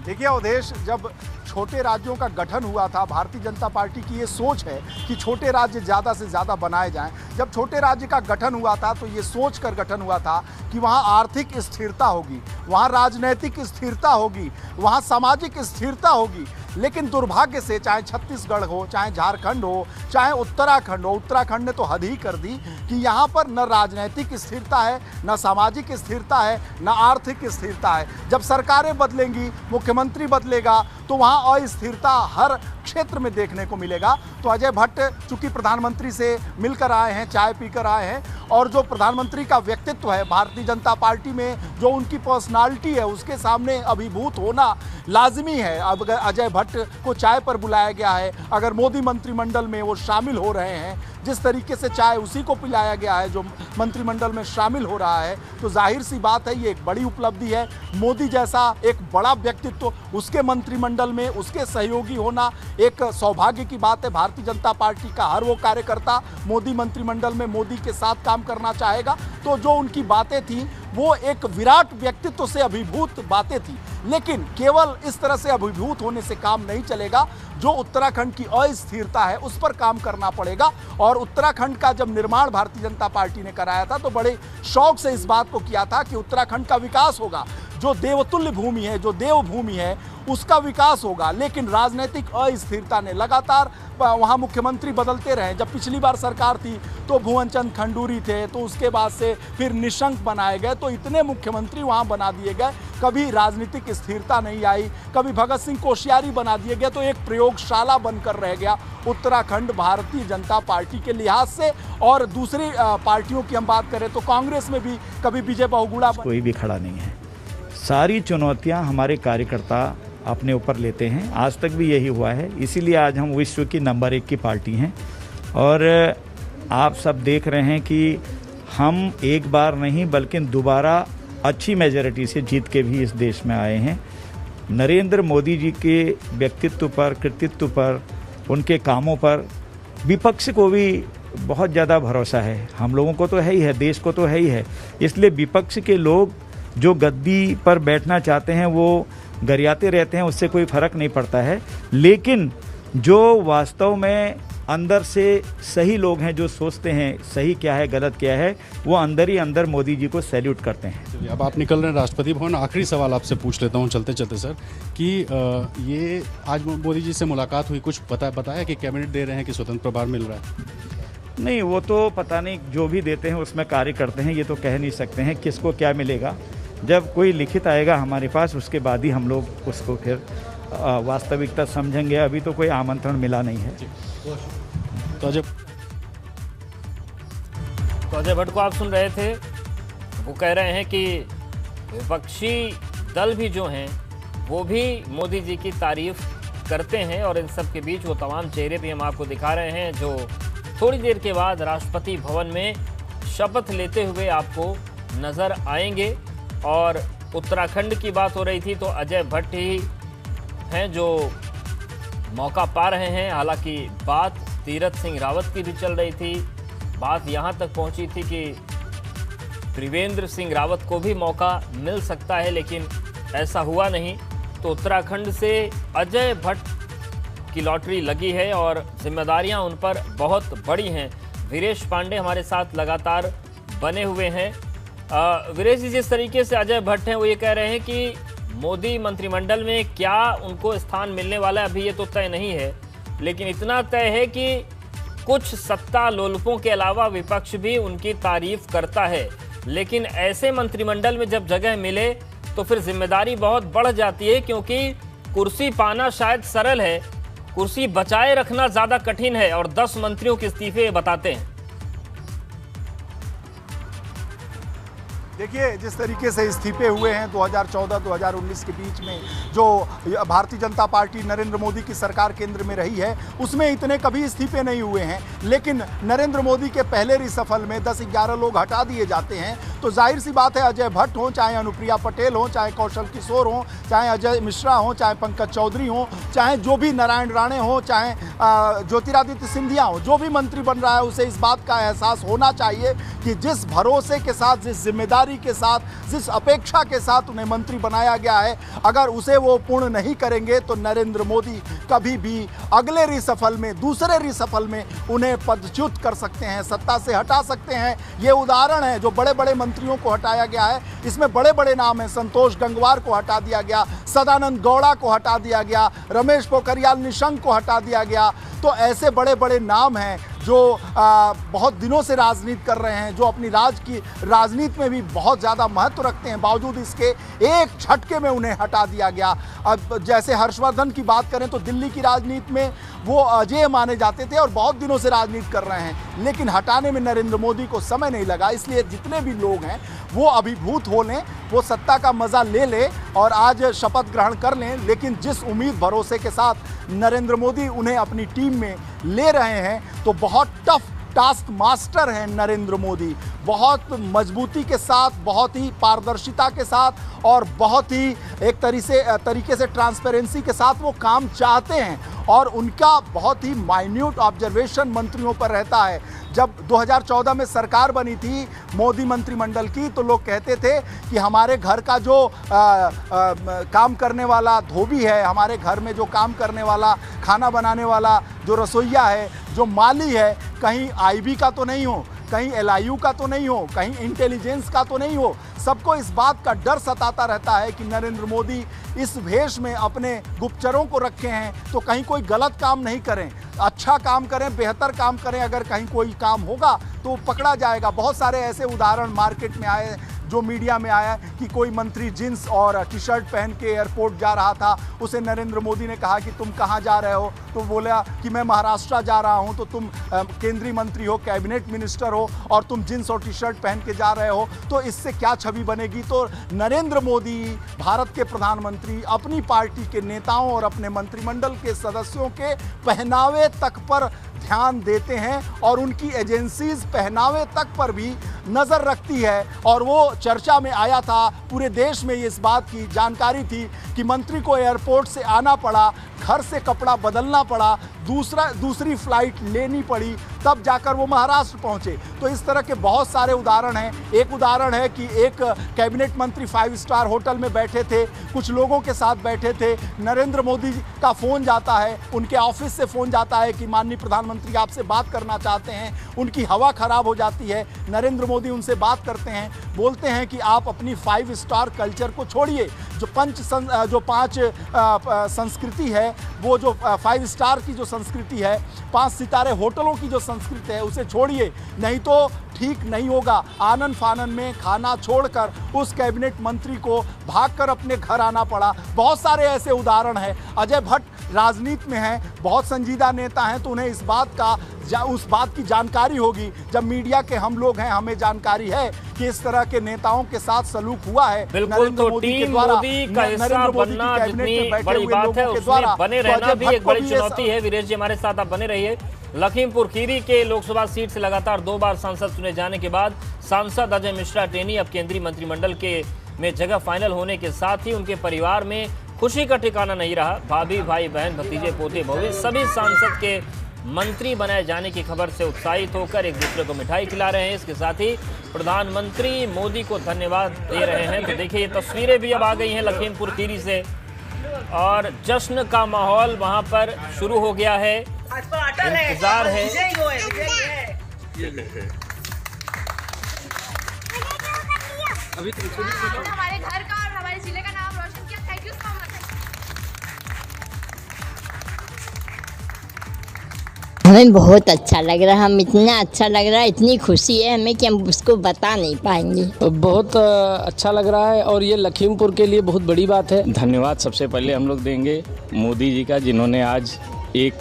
देखिए अवधेश, जब छोटे राज्यों का गठन हुआ था, भारतीय जनता पार्टी की ये सोच है कि छोटे राज्य ज़्यादा से ज़्यादा बनाए जाएं। जब छोटे राज्य का गठन हुआ था तो ये सोच कर गठन हुआ था कि वहाँ आर्थिक स्थिरता होगी, वहाँ राजनैतिक स्थिरता होगी, वहाँ सामाजिक स्थिरता होगी। लेकिन दुर्भाग्य से, चाहे छत्तीसगढ़ हो, चाहे झारखंड हो, चाहे उत्तराखंड हो, उत्तराखंड ने तो हद ही कर दी कि यहाँ पर न राजनैतिक स्थिरता है, न सामाजिक स्थिरता है, न आर्थिक स्थिरता है। जब सरकारें बदलेंगी, मुख्यमंत्री बदलेगा, तो वहाँ अस्थिरता हर क्षेत्र में देखने को मिलेगा। तो अजय भट्ट चूंकि प्रधानमंत्री से मिलकर आए हैं, चाय पीकर आए हैं, और जो प्रधानमंत्री का व्यक्तित्व है, भारतीय जनता पार्टी में जो उनकी पर्सनालिटी है, उसके सामने अभिभूत होना लाजमी है। अब अगर अजय भट्ट को चाय पर बुलाया गया है, अगर मोदी मंत्रिमंडल में वो शामिल हो रहे हैं, जिस तरीके से चाय उसी को पिलाया गया है जो मंत्रिमंडल में शामिल हो रहा है, तो जाहिर सी बात है ये एक बड़ी उपलब्धि है। मोदी जैसा एक बड़ा व्यक्तित्व उसके मंत्रिमंडल में, उसके सहयोगी होना एक सौभाग्य की बात है। भारतीय जनता पार्टी का हर वो कार्यकर्ता मोदी मंत्रिमंडल में मोदी के साथ काम करना चाहेगा। तो जो उनकी बातें थी वो एक विराट व्यक्तित्व से अभिभूत बातें थी, लेकिन केवल इस तरह से अभिभूत होने से काम नहीं चलेगा। जो उत्तराखंड की अस्थिरता है उस पर काम करना पड़ेगा। और उत्तराखंड का जब निर्माण भारतीय जनता पार्टी ने कराया था तो बड़े शौक से इस बात को किया था कि उत्तराखंड का विकास होगा, जो देवतुल्य भूमि है, जो देवभूमि है, उसका विकास होगा। लेकिन राजनीतिक अस्थिरता ने लगातार, वहाँ मुख्यमंत्री बदलते रहे। जब पिछली बार सरकार थी तो भुवन चंद खंडूरी थे, तो उसके बाद से फिर निशंक बनाए गए, तो इतने मुख्यमंत्री वहाँ बना दिए गए, कभी राजनीतिक स्थिरता नहीं आई। कभी भगत सिंह कोश्यारी बना दिए गए, तो एक प्रयोगशाला बनकर रह गया उत्तराखंड भारतीय जनता पार्टी के लिहाज से। और दूसरी पार्टियों की हम बात करें तो कांग्रेस में भी कभी विजय बहुगुणा कोई भी खड़ा नहीं है। सारी चुनौतियां हमारे कार्यकर्ता अपने ऊपर लेते हैं, आज तक भी यही हुआ है। इसीलिए आज हम विश्व की नंबर 1 की पार्टी हैं। और आप सब देख रहे हैं कि हम एक बार नहीं बल्कि दोबारा अच्छी मेजॉरिटी से जीत के भी इस देश में आए हैं। नरेंद्र मोदी जी के व्यक्तित्व पर, कृतित्व पर, उनके कामों पर विपक्ष को भी बहुत ज़्यादा भरोसा है। हम लोगों को तो है ही है, देश को तो है ही है। इसलिए विपक्ष के लोग जो गद्दी पर बैठना चाहते हैं वो गरियाते रहते हैं, उससे कोई फ़र्क नहीं पड़ता है। लेकिन जो वास्तव में अंदर से सही लोग हैं, जो सोचते हैं सही क्या है गलत क्या है, वो अंदर ही अंदर मोदी जी को सैल्यूट करते हैं। अब आप निकल रहे हैं राष्ट्रपति भवन, आखिरी सवाल आपसे पूछ लेता हूँ चलते चलते सर, कि ये आज मोदी जी से मुलाकात हुई, कुछ बताया कि कैबिनेट दे रहे हैं कि स्वतंत्र प्रभार मिल रहा है? नहीं, वो तो पता नहीं, जो भी देते हैं उसमें कार्य करते हैं, ये तो कह नहीं सकते हैं किसको क्या मिलेगा। जब कोई लिखित आएगा हमारे पास उसके बाद ही हम लोग उसको फिर वास्तविकता समझेंगे। अभी तो कोई आमंत्रण मिला नहीं है। तो अजय भट्ट को आप सुन रहे थे, वो कह रहे हैं कि विपक्षी दल भी जो हैं वो भी मोदी जी की तारीफ करते हैं। और इन सब के बीच वो तमाम चेहरे भी हम आपको दिखा रहे हैं जो थोड़ी देर के बाद राष्ट्रपति भवन में शपथ लेते हुए आपको नजर आएंगे। और उत्तराखंड की बात हो रही थी तो अजय भट्ट ही हैं जो मौका पा रहे हैं। हालांकि बात तीरथ सिंह रावत की भी चल रही थी, बात यहां तक पहुंची थी कि त्रिवेंद्र सिंह रावत को भी मौका मिल सकता है, लेकिन ऐसा हुआ नहीं। तो उत्तराखंड से अजय भट्ट की लॉटरी लगी है और जिम्मेदारियां उन पर बहुत बड़ी हैं। वीरेश पांडे हमारे साथ लगातार बने हुए हैं। वीरेश जी, जिस तरीके से अजय भट्ट हैं वो ये कह रहे हैं कि मोदी मंत्रिमंडल में क्या उनको स्थान मिलने वाला है अभी ये तो तय नहीं है, लेकिन इतना तय है कि कुछ सत्ता लोलुपों के अलावा विपक्ष भी उनकी तारीफ करता है, लेकिन ऐसे मंत्रिमंडल में जब जगह मिले तो फिर जिम्मेदारी बहुत बढ़ जाती है, क्योंकि कुर्सी पाना शायद सरल है, कुर्सी बचाए रखना ज्यादा कठिन है। और 10 मंत्रियों के इस्तीफे बताते हैं। देखिए, जिस तरीके से इस्तीफे हुए हैं 2014-2019 के बीच में, जो भारतीय जनता पार्टी नरेंद्र मोदी की सरकार केंद्र में रही है, उसमें इतने कभी इस्तीफे नहीं हुए हैं। लेकिन नरेंद्र मोदी के पहले रिसफल में 10-11 लोग हटा दिए जाते हैं, तो जाहिर सी बात है, अजय भट्ट हो, चाहे अनुप्रिया पटेल हो, चाहे कौशल किशोर हो, चाहे अजय मिश्रा हो, चाहे पंकज चौधरी हो, चाहे जो भी नारायण राणे हो, चाहे ज्योतिरादित्य सिंधिया हो, जो भी मंत्री बन रहा है उसे इस बात का एहसास होना चाहिए कि जिस भरोसे के साथ, जिस जिम्मेदारी के साथ, जिस अपेक्षा के साथ उन्हें मंत्री बनाया गया है, अगर उसे वो पूर्ण नहीं करेंगे तो नरेंद्र मोदी कभी भी अगले रिसफल में, दूसरे रिसफल में उन्हें पदच्युत कर सकते हैं, सत्ता से हटा सकते हैं। ये उदाहरण है, जो बड़े बड़े मंत्रियों को हटाया गया है, इसमें बड़े बड़े नाम हैं। संतोष गंगवार को हटा दिया गया, सदानंद गौड़ा को हटा दिया गया, रमेश पोखरियाल निशंक को हटा दिया गया। तो ऐसे बड़े बड़े नाम हैं जो बहुत दिनों से राजनीति कर रहे हैं, जो अपनी राजनीति में भी बहुत ज़्यादा महत्व रखते हैं, बावजूद इसके एक झटके में उन्हें हटा दिया गया। अब जैसे हर्षवर्धन की बात करें तो दिल्ली की राजनीति में वो अजेय माने जाते थे और बहुत दिनों से राजनीति कर रहे हैं, लेकिन हटाने में नरेंद्र मोदी को समय नहीं लगा। इसलिए जितने भी लोग हैं वो अभिभूत हो लें, वो सत्ता का मज़ा ले लें और आज शपथ ग्रहण कर लें। लेकिन जिस उम्मीद भरोसे के साथ नरेंद्र मोदी उन्हें अपनी टीम में ले रहे हैं, तो बहुत टफ टास्क मास्टर हैं नरेंद्र मोदी। बहुत मजबूती के साथ, बहुत ही पारदर्शिता के साथ और बहुत ही एक तरीके से ट्रांसपेरेंसी के साथ वो काम चाहते हैं, और उनका बहुत ही माइन्यूट ऑब्जर्वेशन मंत्रियों पर रहता है। जब 2014 में सरकार बनी थी मोदी मंत्रिमंडल की, तो लोग कहते थे कि हमारे घर का जो काम करने वाला धोबी है, हमारे घर में जो काम करने वाला, खाना बनाने वाला जो रसोइया है, जो माली है, कहीं आईबी का तो नहीं हो, कहीं एलआईयू का तो नहीं हो, कहीं इंटेलिजेंस का तो नहीं हो। सबको इस बात का डर सताता रहता है कि नरेंद्र मोदी इस भेष में अपने गुप्तचरों को रखे हैं, तो कहीं कोई गलत काम नहीं करें, अच्छा काम करें, बेहतर काम करें। अगर कहीं कोई काम होगा तो पकड़ा जाएगा। बहुत सारे ऐसे उदाहरण मार्केट में आए, जो मीडिया में आया कि कोई मंत्री जींस और टी शर्ट पहन के एयरपोर्ट जा रहा था, उसे नरेंद्र मोदी ने कहा कि तुम कहाँ जा रहे हो, तो बोला कि मैं महाराष्ट्र जा रहा हूँ। तो तुम केंद्रीय मंत्री हो, कैबिनेट मिनिस्टर हो, और तुम जींस और टी शर्ट पहन के जा रहे हो, तो इससे क्या छवि बनेगी। तो नरेंद्र मोदी, भारत के प्रधानमंत्री, अपनी पार्टी के नेताओं और अपने मंत्रिमंडल के सदस्यों के पहनावे तक पर ध्यान देते हैं, और उनकी एजेंसीज पहनावे तक पर भी नज़र रखती है। और वो चर्चा में आया था, पूरे देश में इस बात की जानकारी थी कि मंत्री को एयरपोर्ट से आना पड़ा, घर से कपड़ा बदलना पड़ा, दूसरी फ्लाइट लेनी पड़ी, तब जाकर वो महाराष्ट्र पहुंचे। तो इस तरह के बहुत सारे उदाहरण हैं। एक उदाहरण है कि एक कैबिनेट मंत्री 5 स्टार होटल में बैठे थे, कुछ लोगों के साथ बैठे थे, नरेंद्र मोदी का फ़ोन जाता है, उनके ऑफिस से फ़ोन जाता है कि माननीय प्रधानमंत्री आपसे बात करना चाहते हैं। उनकी हवा ख़राब हो जाती है, नरेंद्र मोदी उनसे बात करते हैं, बोलते हैं कि आप अपनी 5 स्टार कल्चर को छोड़िए, जो 5 संस्कृति है, वो जो 5 स्टार की जो संस्कृति है, 5 सितारे होटलों की जो संस्कृति है, उसे छोड़िए, नहीं तो ठीक नहीं होगा। आनन फानन में खाना छोड़कर उस कैबिनेट मंत्री को भागकर अपने घर आना पड़ा। बहुत सारे ऐसे उदाहरण हैं। अजय भट्ट राजनीति में हैं, बहुत संजीदा नेता हैं, तो उन्हें उस बात की जानकारी होगी। जब मीडिया के हम लोग हैं, हमें जानकारी है कि इस तरह के नेताओं के साथ सलूक हुआ है। बिल्कुल, तो टीम मोदी का हिस्सा बनना जितनी बड़ी बात है, उसमें बने रहना भी एक बड़ी चुनौती है। वीरेश जी हमारे साथ आप बने रहिए। लखीमपुर खीरी के लोकसभा सीट से लगातार 2 बार सांसद चुने जाने के बाद सांसद अजय मिश्रा टेनी अब केंद्रीय मंत्रिमंडल में जगह फाइनल होने के साथ ही उनके परिवार में खुशी का ठिकाना नहीं रहा। भाभी, भाई, बहन, भतीजे, पोते, बहुए सभी सांसद के मंत्री बनाए जाने की खबर से उत्साहित होकर एक दूसरे को मिठाई खिला रहे हैं। इसके साथ ही प्रधानमंत्री मोदी को धन्यवाद दे रहे हैं। तो देखिए, ये तस्वीरें भी अब आ गई हैं लखीमपुर खीरी से, और जश्न का माहौल वहां पर शुरू हो गया है, इंतजार है। हमारे घर का और हमारे जिले का नाम रोशन किया। Thank you so much. हमें बहुत अच्छा लग रहा है, हम इतना अच्छा लग रहा है, इतनी खुशी है हमें कि हम उसको बता नहीं पाएंगे। बहुत अच्छा लग रहा है और ये लखीमपुर के लिए बहुत बड़ी बात है। धन्यवाद सबसे पहले हम लोग देंगे मोदी जी का, जिन्होंने आज एक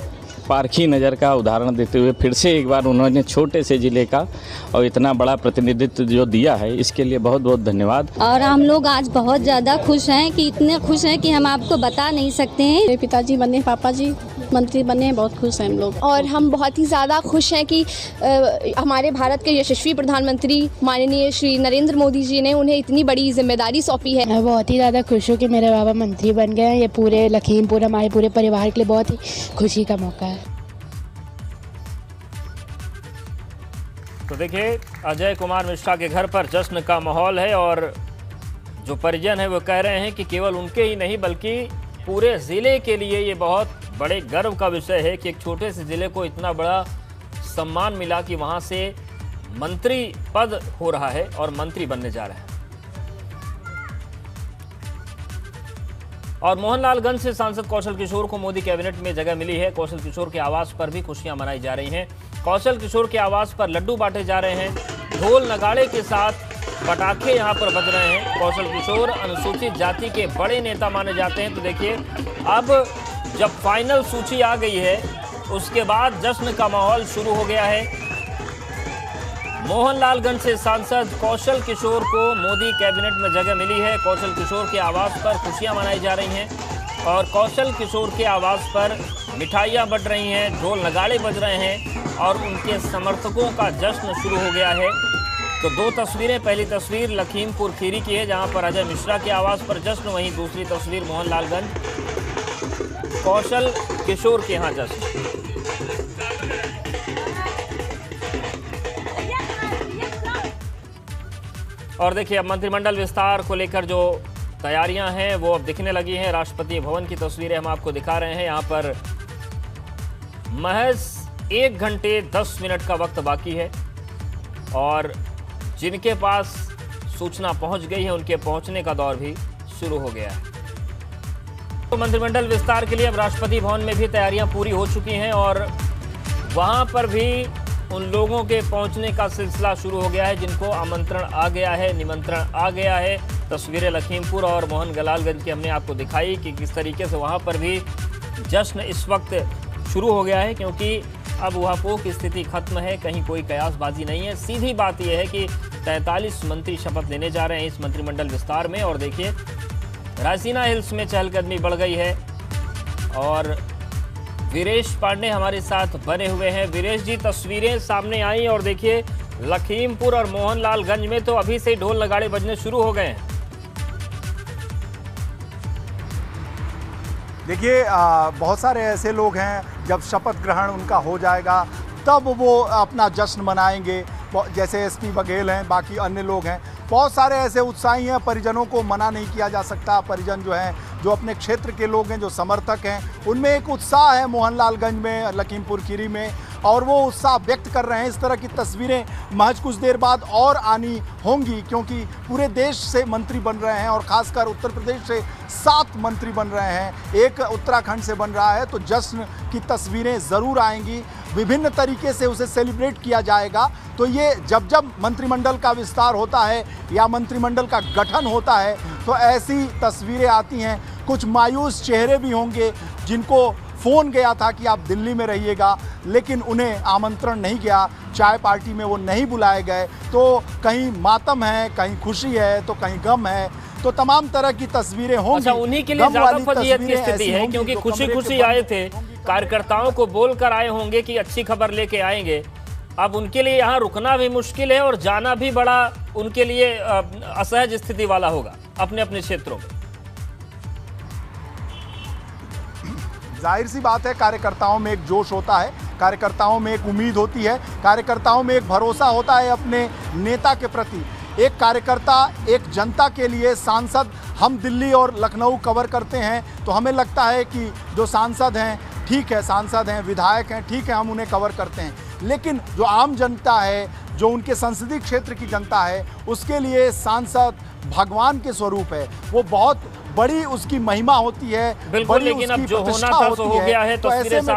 पारखी नज़र का उदाहरण देते हुए फिर से एक बार उन्होंने छोटे से ज़िले का और इतना बड़ा प्रतिनिधित्व जो दिया है, इसके लिए बहुत बहुत धन्यवाद। और हम लोग आज बहुत ज़्यादा खुश हैं कि इतने खुश हैं कि हम आपको बता नहीं सकते हैं। मेरे पिताजी बने, पापा जी मंत्री बने, बहुत खुश हैं हम लोग। और हम बहुत ही ज़्यादा खुश हैं कि हमारे भारत के यशस्वी प्रधानमंत्री माननीय श्री नरेंद्र मोदी जी ने उन्हें इतनी बड़ी जिम्मेदारी सौंपी है। मैं बहुत ही ज़्यादा खुश हूँ कि मेरे बाबा मंत्री बन गए हैं। ये पूरे लखीमपुर, हमारे पूरे परिवार के लिए बहुत ही खुशी का मौका है। तो देखिए, अजय कुमार मिश्रा के घर पर जश्न का माहौल है और जो परिजन है वो कह रहे हैं कि केवल उनके ही नहीं बल्कि पूरे ज़िले के लिए ये बहुत बड़े गर्व का विषय है कि एक छोटे से ज़िले को इतना बड़ा सम्मान मिला कि वहाँ से मंत्री पद हो रहा है और मंत्री बनने जा रहे हैं। और मोहनलालगंज से सांसद कौशल किशोर को मोदी कैबिनेट में जगह मिली है। कौशल किशोर के आवास पर भी खुशियां मनाई जा रही हैं। कौशल किशोर के आवास पर लड्डू बांटे जा रहे हैं, ढोल नगाड़े के साथ पटाखे यहां पर बज रहे हैं। कौशल किशोर अनुसूचित जाति के बड़े नेता माने जाते हैं। तो देखिए, अब जब फाइनल सूची आ गई है उसके बाद जश्न का माहौल शुरू हो गया है। मोहनलालगंज से सांसद कौशल किशोर को मोदी कैबिनेट में जगह मिली है। कौशल किशोर के आवास पर खुशियां मनाई जा रही हैं और कौशल किशोर के आवास पर मिठाइयां बट रही हैं, ढोल नगाड़े बज रहे हैं और उनके समर्थकों का जश्न शुरू हो गया है। तो दो तस्वीरें, पहली तस्वीर लखीमपुर खीरी की है जहां पर अजय मिश्रा के आवास पर जश्न, वहीं दूसरी तस्वीर मोहनलालगंज कौशल किशोर के यहाँ जश्न। और देखिए, अब मंत्रिमंडल विस्तार को लेकर जो तैयारियां हैं वो अब दिखने लगी हैं। राष्ट्रपति भवन की तस्वीरें हम आपको दिखा रहे हैं। यहाँ पर महज 1 घंटे 10 मिनट का वक्त बाकी है और जिनके पास सूचना पहुंच गई है उनके पहुंचने का दौर भी शुरू हो गया है। तो मंत्रिमंडल विस्तार के लिए अब राष्ट्रपति भवन में भी तैयारियां पूरी हो चुकी हैं और वहां पर भी उन लोगों के पहुंचने का सिलसिला शुरू हो गया है जिनको आमंत्रण आ गया है, निमंत्रण आ गया है। तस्वीरें लखीमपुर और मोहनलालगंज की हमने आपको दिखाई कि किस तरीके से वहां पर भी जश्न इस वक्त शुरू हो गया है, क्योंकि अब वहां की स्थिति खत्म है, कहीं कोई कयासबाजी नहीं है। सीधी बात यह है कि 43 मंत्री शपथ लेने जा रहे हैं इस मंत्रिमंडल विस्तार में। और देखिए, रायसीना हिल्स में चहलकदमी बढ़ गई है और वीरेश पांडे हमारे साथ बने हुए हैं। वीरेश जी, तस्वीरें सामने आई और देखिए, लखीमपुर और मोहनलालगंज में तो अभी से ढोल नगाड़े बजने शुरू हो गए हैं। देखिए, बहुत सारे ऐसे लोग हैं जब शपथ ग्रहण उनका हो जाएगा तब वो अपना जश्न मनाएंगे, जैसे एसपी बघेल हैं, बाकी अन्य लोग हैं। बहुत सारे ऐसे उत्साही हैं, परिजनों को मना नहीं किया जा सकता। परिजन जो हैं, जो अपने क्षेत्र के लोग हैं, जो समर्थक हैं, उनमें एक उत्साह है मोहनलालगंज में, लखीमपुर खीरी में, और वो उत्साह व्यक्त कर रहे हैं। इस तरह की तस्वीरें महज कुछ देर बाद और आनी होंगी, क्योंकि पूरे देश से मंत्री बन रहे हैं और ख़ासकर उत्तर प्रदेश से 7 मंत्री बन रहे हैं, एक उत्तराखंड से बन रहा है। तो जश्न की तस्वीरें ज़रूर आएंगी, विभिन्न तरीके से उसे सेलिब्रेट किया जाएगा। तो ये जब जब मंत्रिमंडल का विस्तार होता है या मंत्रिमंडल का गठन होता है तो ऐसी तस्वीरें आती हैं। कुछ मायूस चेहरे भी होंगे जिनको फ़ोन गया था कि आप दिल्ली में रहिएगा, लेकिन उन्हें आमंत्रण नहीं गया, चाय पार्टी में वो नहीं बुलाए गए। तो कहीं मातम है, कहीं खुशी है, तो कहीं गम है। तो तमाम तरह की तस्वीरें होंगी। अच्छा, उन्हीं के लिए ज़्यादा फजीहत की स्थिति है, क्योंकि खुशी खुशी आए थे, कार्यकर्ताओं को बोलकर आए होंगे कि अच्छी खबर लेके आएंगे। अब उनके लिए यहाँ रुकना भी मुश्किल है और जाना भी बड़ा उनके लिए असहज स्थिति वाला होगा अपने अपने क्षेत्रों में। जाहिर सी बात है, कार्यकर्ताओं में एक जोश होता है, कार्यकर्ताओं में एक उम्मीद होती है, कार्यकर्ताओं में एक भरोसा होता है अपने नेता के प्रति। एक कार्यकर्ता, एक जनता के लिए सांसद, हम दिल्ली और लखनऊ कवर करते हैं तो हमें लगता है कि जो सांसद हैं ठीक है, सांसद हैं, विधायक हैं, ठीक है, हम उन्हें कवर करते हैं। लेकिन जो आम जनता है, जो उनके संसदीय क्षेत्र की जनता है, उसके लिए सांसद भगवान के स्वरूप है। वो बहुत बड़ी उसकी महिमा होती है, बिल्कुल, लेकिन अब जो होना था सो हो गया है। तो ऐसे में